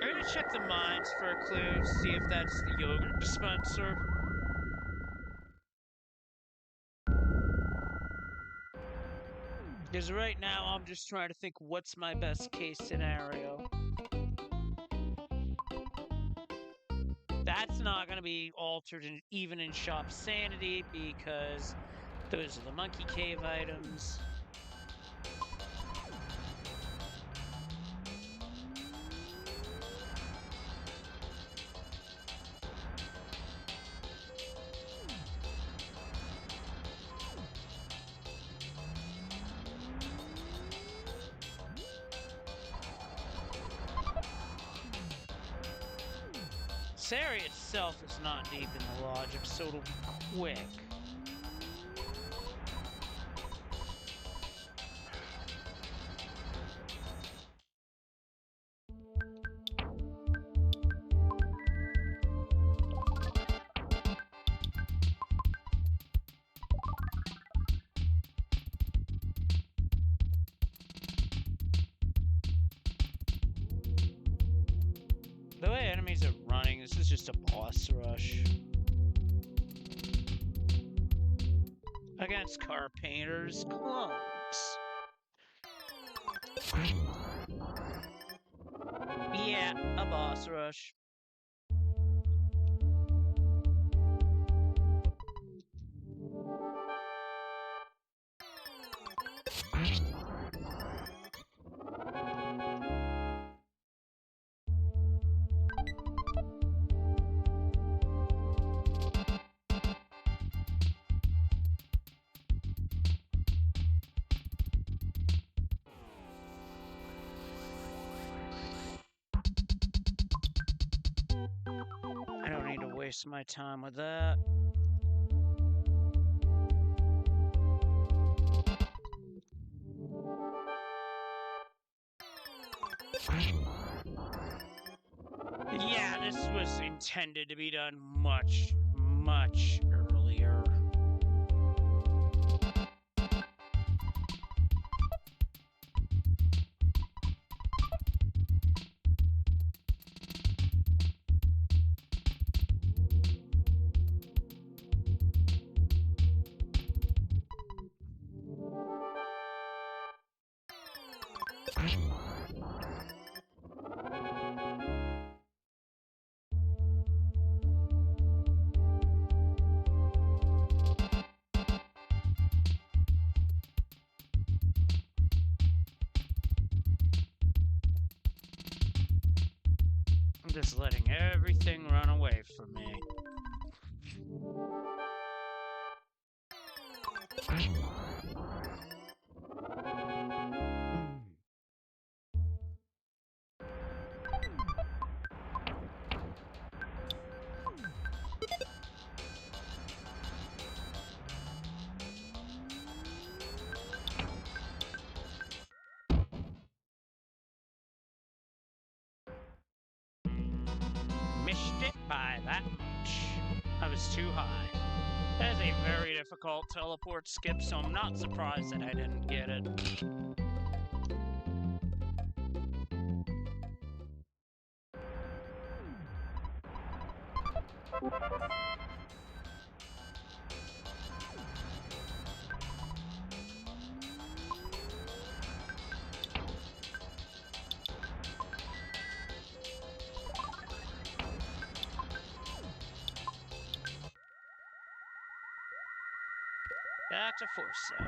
gonna check the mines for a clue, see if that's the yogurt dispenser. Because right now, I'm just trying to think what's my best case scenario. That's not going to be altered even in Shopsanity because those are the monkey cave items. This area itself is not deep in the logic, so it'll be quick. The way enemies are running, this is just a boss rush. Against car painters, clones. Yeah, a boss rush. I don't need to waste my time with that. Yeah, this was intended to be done much, much earlier. I'm just letting everything run away from me. Missed it by that much. I was too high. That is a very difficult teleport skip, so I'm not surprised that I didn't get it. Back to Forsyth.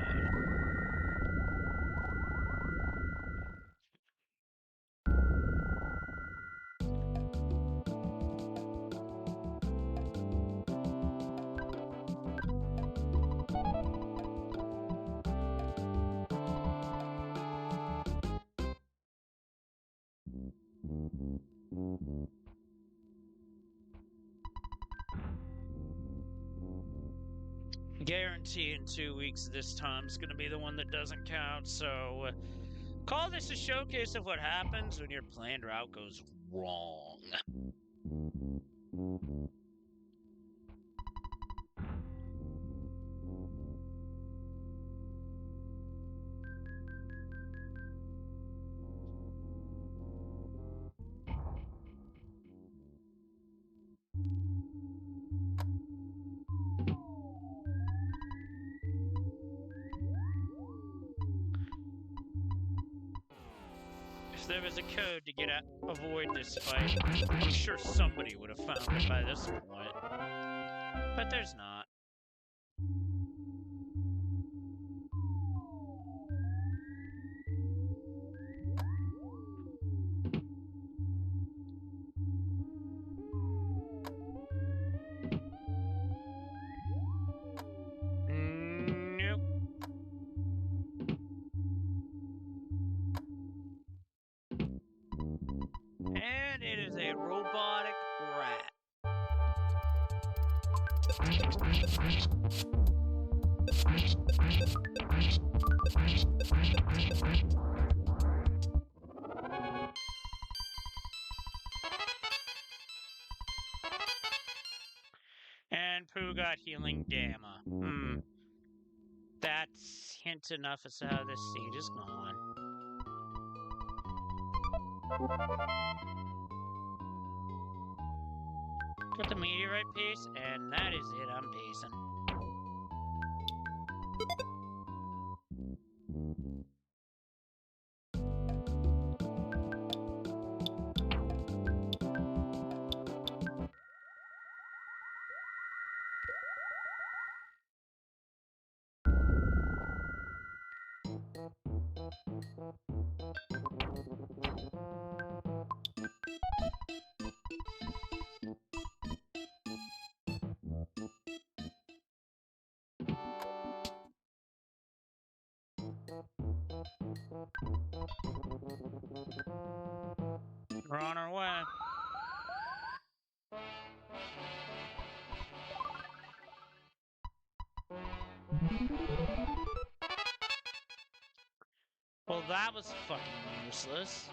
Guaranteed guarantee in 2 weeks this time is going to be the one that doesn't count. So call this a showcase of what happens when your planned route goes wrong. If there was a code to avoid this fight, I'm sure somebody would have found it by this point. But there's not. Nope. And it is a robotic rat. And Pooh got healing Gamma. That's hint enough as to how this stage is gone. Got the meteorite piece, and that is it. I'm pacing. We're on our way. Well, that was fucking useless.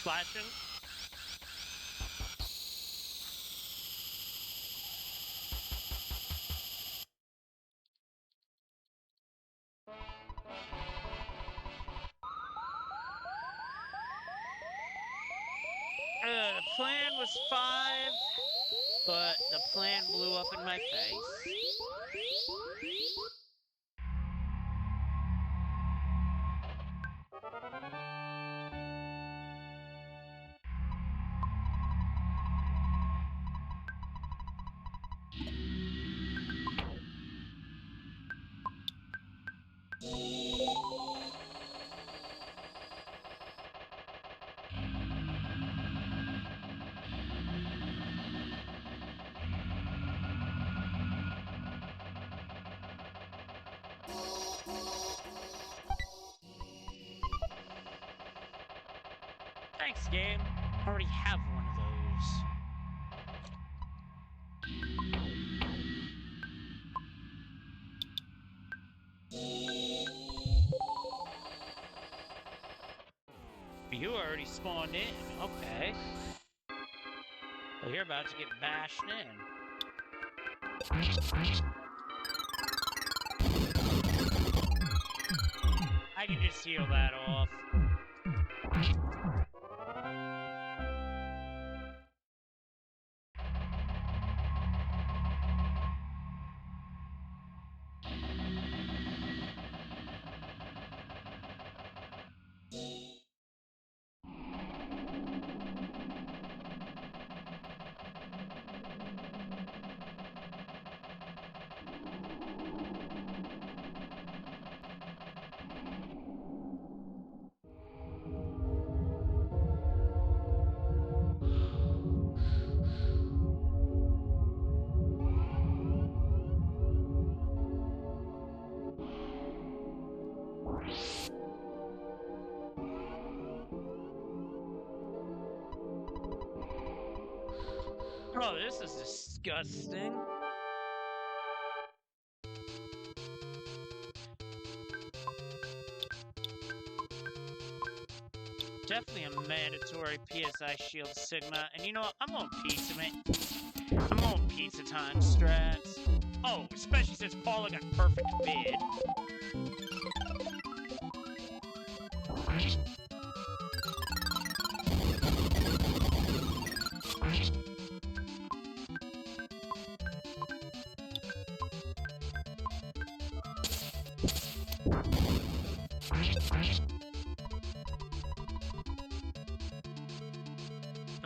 Flashing. The plan was 5, but the plan blew up in my face. Thanks, game. I already have one of those. You already spawned in. Okay. Well, you're about to get bashed in. I can just heal that off. Oh, this is disgusting. Definitely a mandatory PSI Shield Sigma. And you know what? I'm going pizza, man. I'm going pizza time strats. Oh, especially since Paula got perfect bid.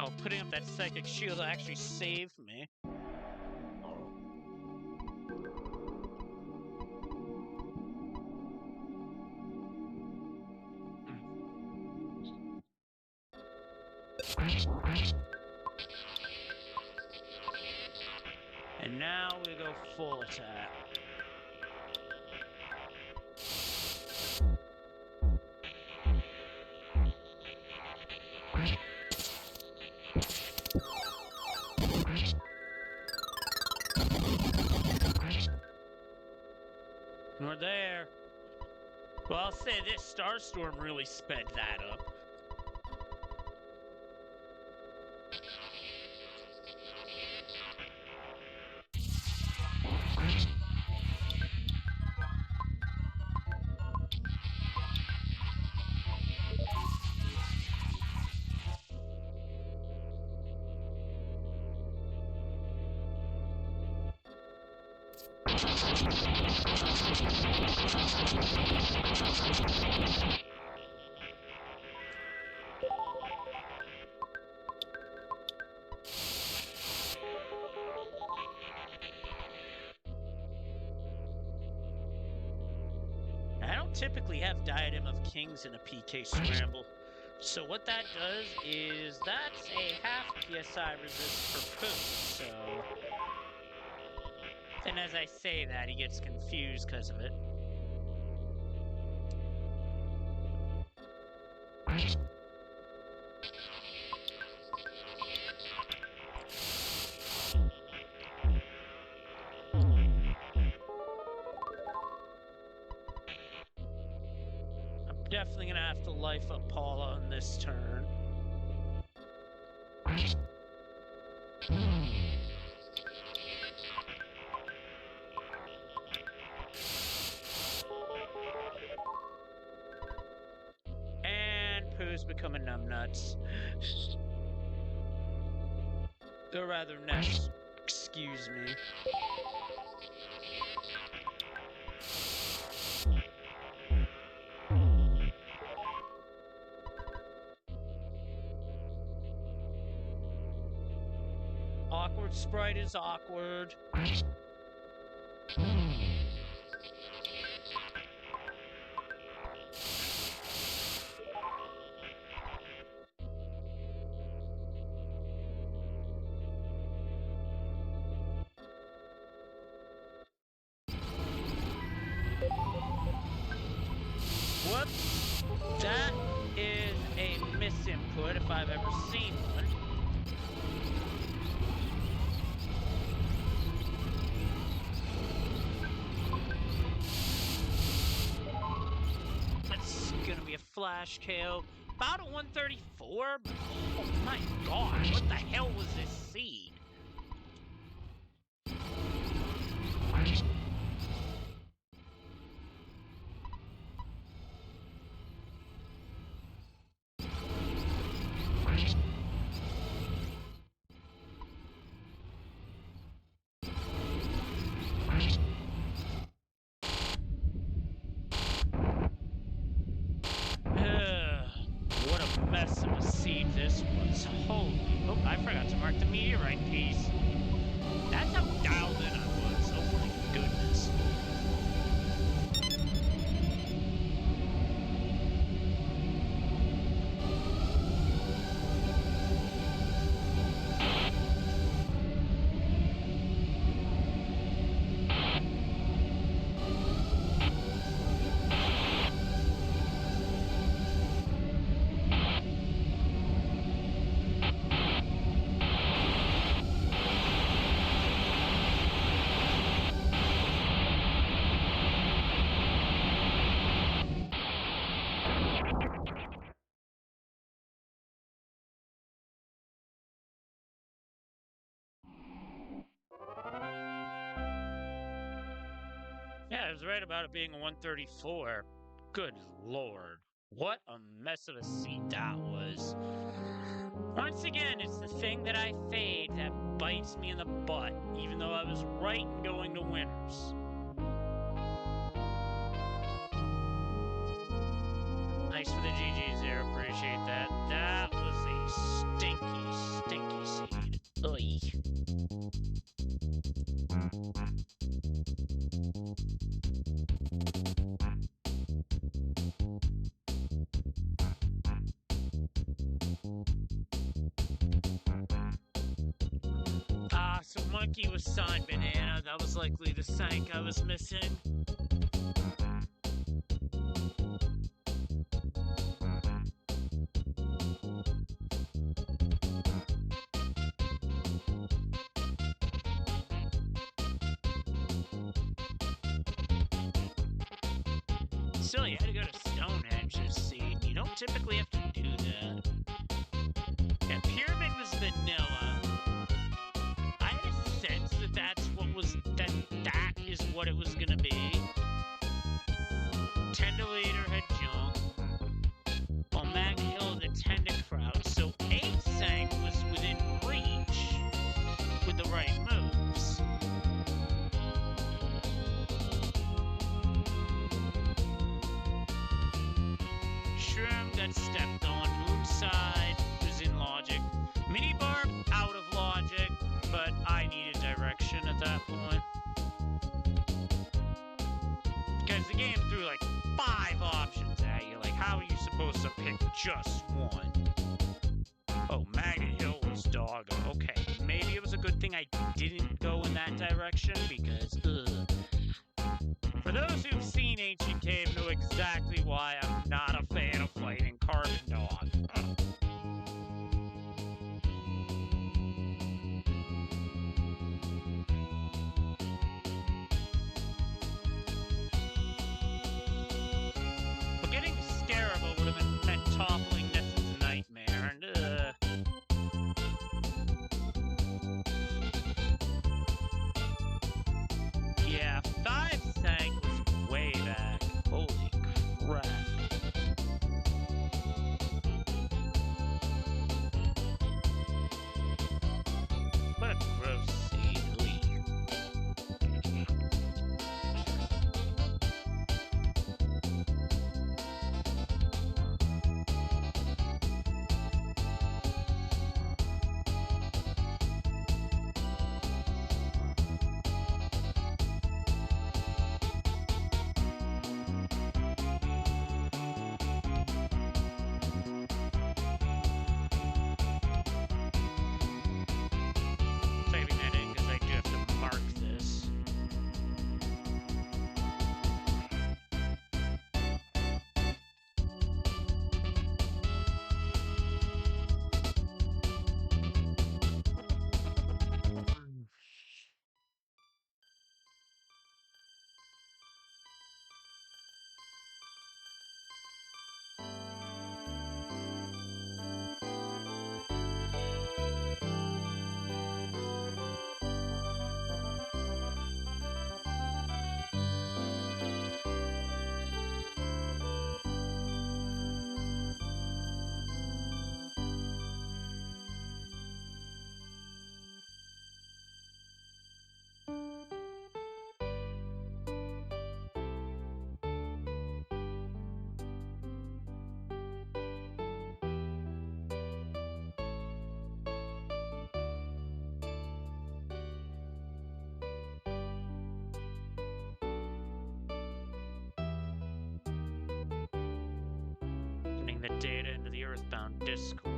Oh, putting up that psychic shield actually saved me. And now we go full attack. We're there. Well, I'll say this, Starstorm really sped that up. I don't typically have Diadem of Kings in a PK Scramble. So what that does is that's a half PSI resist per boost, so... And as I say that, he gets confused because of it. I'm definitely gonna have to life up Paula on this turn. And Pooh's becoming numbnuts. Or rather, Ness, excuse me. Awkward sprite is awkward. Whoops. That is a misinput if I've ever seen one. That's gonna be a flash KO. About a 134, but oh my god, what the hell was this seed? What a mess of a seed this was. Holy... Oh, I forgot to mark the meteorite piece. That's how dialed in I was. Oh my goodness. was right about it being a 134. Good lord. What a mess of a seat that was. Once again, it's the thing that I fade that bites me in the butt, even though I was right in going to winners. Thanks for the GGs there, appreciate that. That was a stinky, stinky seed. Oy. So Monkey was signed Banana. That was likely the sank I was missing. Still, you had to go to Stonehenge this seed. You don't typically have to do that. Yeah, Pyramid was vanilla. I had a sense that that is what it was gonna be. Tendolator had junk. While Mag Hill had a Tendacrout. So 8 sank was within reach with the right moves. Shroom got stepped on. Moonside was in logic. Minibar out of logic, but I needed direction at that point. Because the game threw like 5 options at you. Like, how are you supposed to pick just one? Oh, Maggot Hill was doggo. Okay, maybe it was a good thing I didn't go in that direction because, For those who've seen Ancient Cave know exactly why I'm not a fan of fighting Carbon Dog. But getting Scarable would have meant toppling Ness's Nightmare, and yeah, 5 sank was way back. Holy crap. What a gross seed. Typing that in because I do have to mark this. Putting the data into the Earthbound Discord.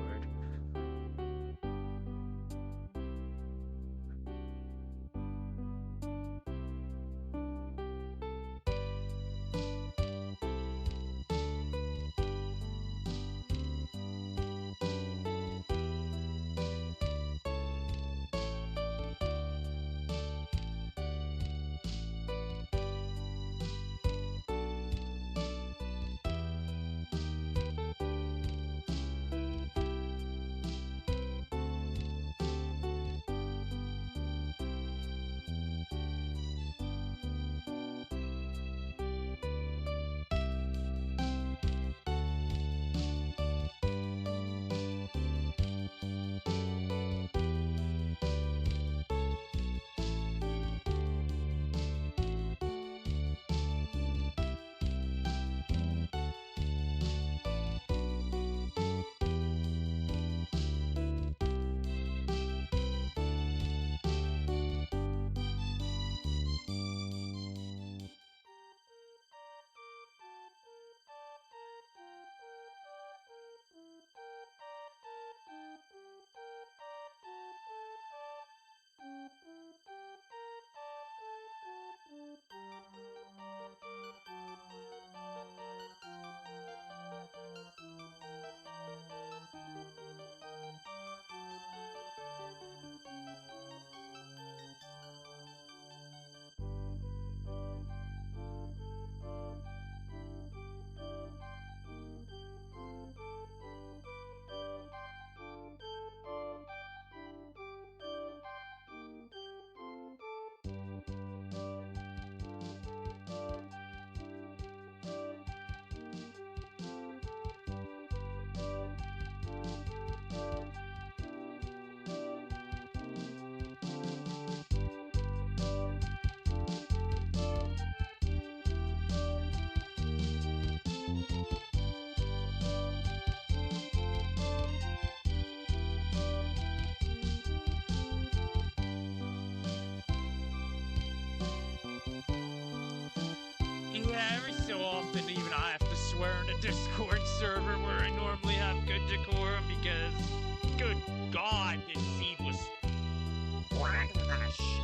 gosh.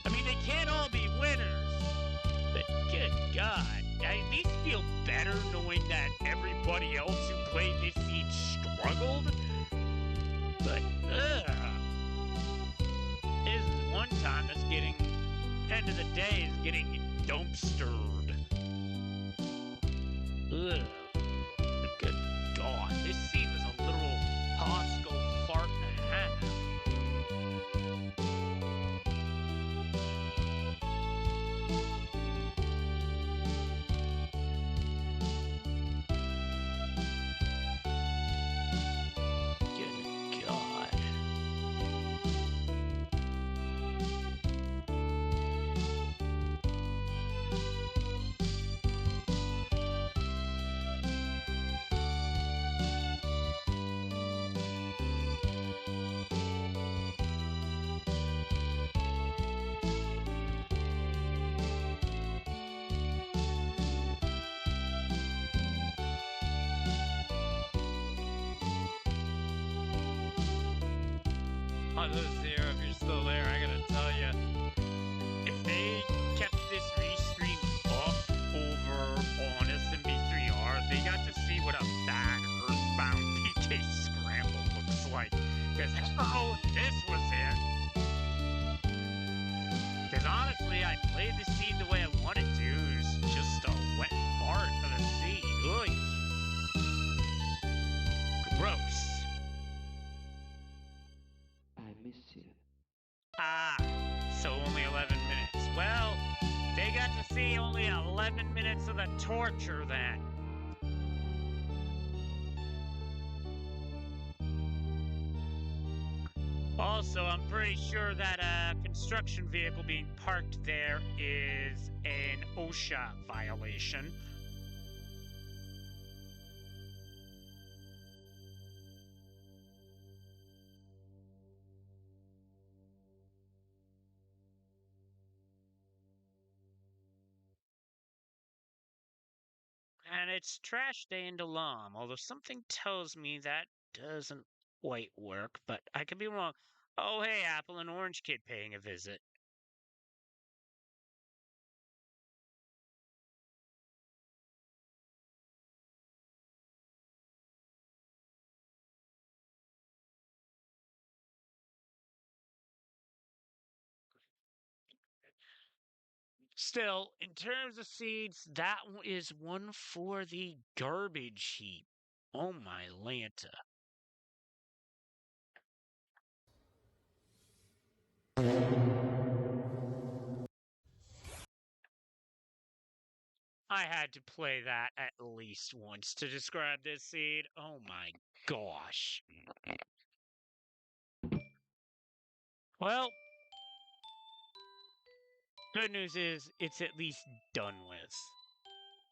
I mean, they can't all be winners. But good God. I at least feel better knowing that everybody else who played this seed struggled. But, this is one time that's getting, end of the day, is getting dumpstered. Ugh. But good God, this seed was a literal Costco fart and a half. Good God. Zero, if you're still there, I gotta tell you, If they kept this restream off over on SMB3R, they got to see what a bad Earthbound PK Scramble looks like. Because how this was it. Because honestly, I played the seed the way I wanted to. It was just a wet fart of a seed. Oy. Gross. I miss you. Ah, so only 11 minutes. Well, they got to see only 11 minutes of the torture then. Also, I'm pretty sure that a construction vehicle being parked there is an OSHA violation. And it's trash day in Delam, although something tells me that doesn't quite work, but I could be wrong. Oh, hey, Apple and Orange Kid paying a visit. Still, in terms of seeds, that is one for the garbage heap. Oh my Lanta. I had to play that at least once to describe this seed. Oh my gosh. Well, good news is it's at least done with.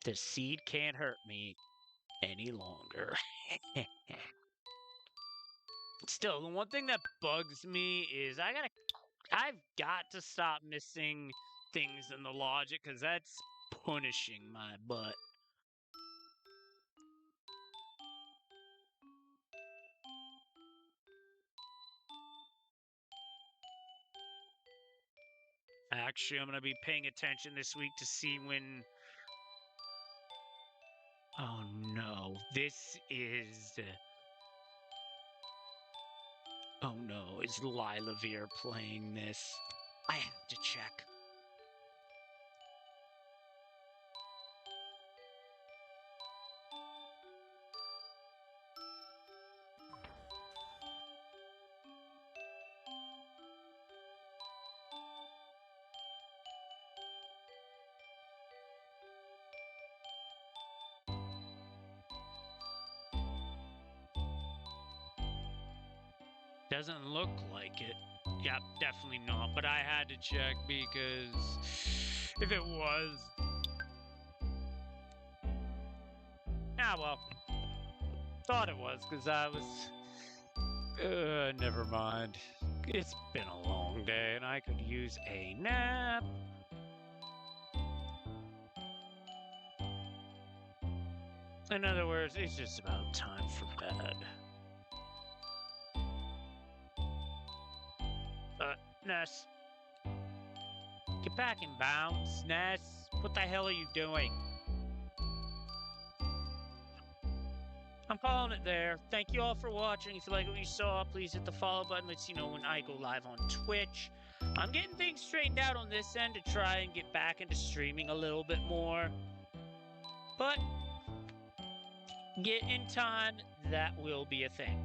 The seed can't hurt me any longer. Still, the one thing that bugs me is I've got to stop missing things in the logic because that's punishing my butt. Actually, I'm going to be paying attention this week to see when. Oh no, this is. Oh no, is Lila Veer playing this? I have to check. Doesn't look like it. Yep, definitely not. But I had to check because if it was. Ah, well. Thought it was because I was. Never mind. It's been a long day and I could use a nap. In other words, it's just about time for bed. Ness, Get back in bounds, Ness. What the hell are you doing? I'm calling it there. Thank you all for watching. If you like what you saw, please hit the follow button. Lets you know when I go live on Twitch. I'm getting things straightened out on this end to try and get back into streaming a little bit more. But in time, that will be a thing.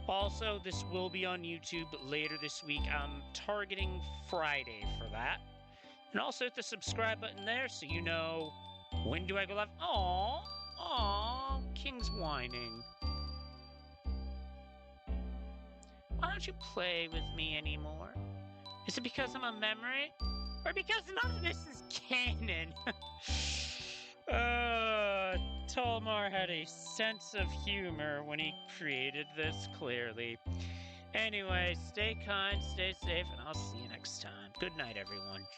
Also, this will be on YouTube later this week. I'm targeting Friday for that. And also hit the subscribe button there so you know when do I go live. Aww, King's whining. Why don't you play with me anymore? Is it because I'm a memory? Or because none of this is canon? Tolmar had a sense of humor when he created this, clearly. Anyway, stay kind, stay safe, and I'll see you next time. Good night, everyone.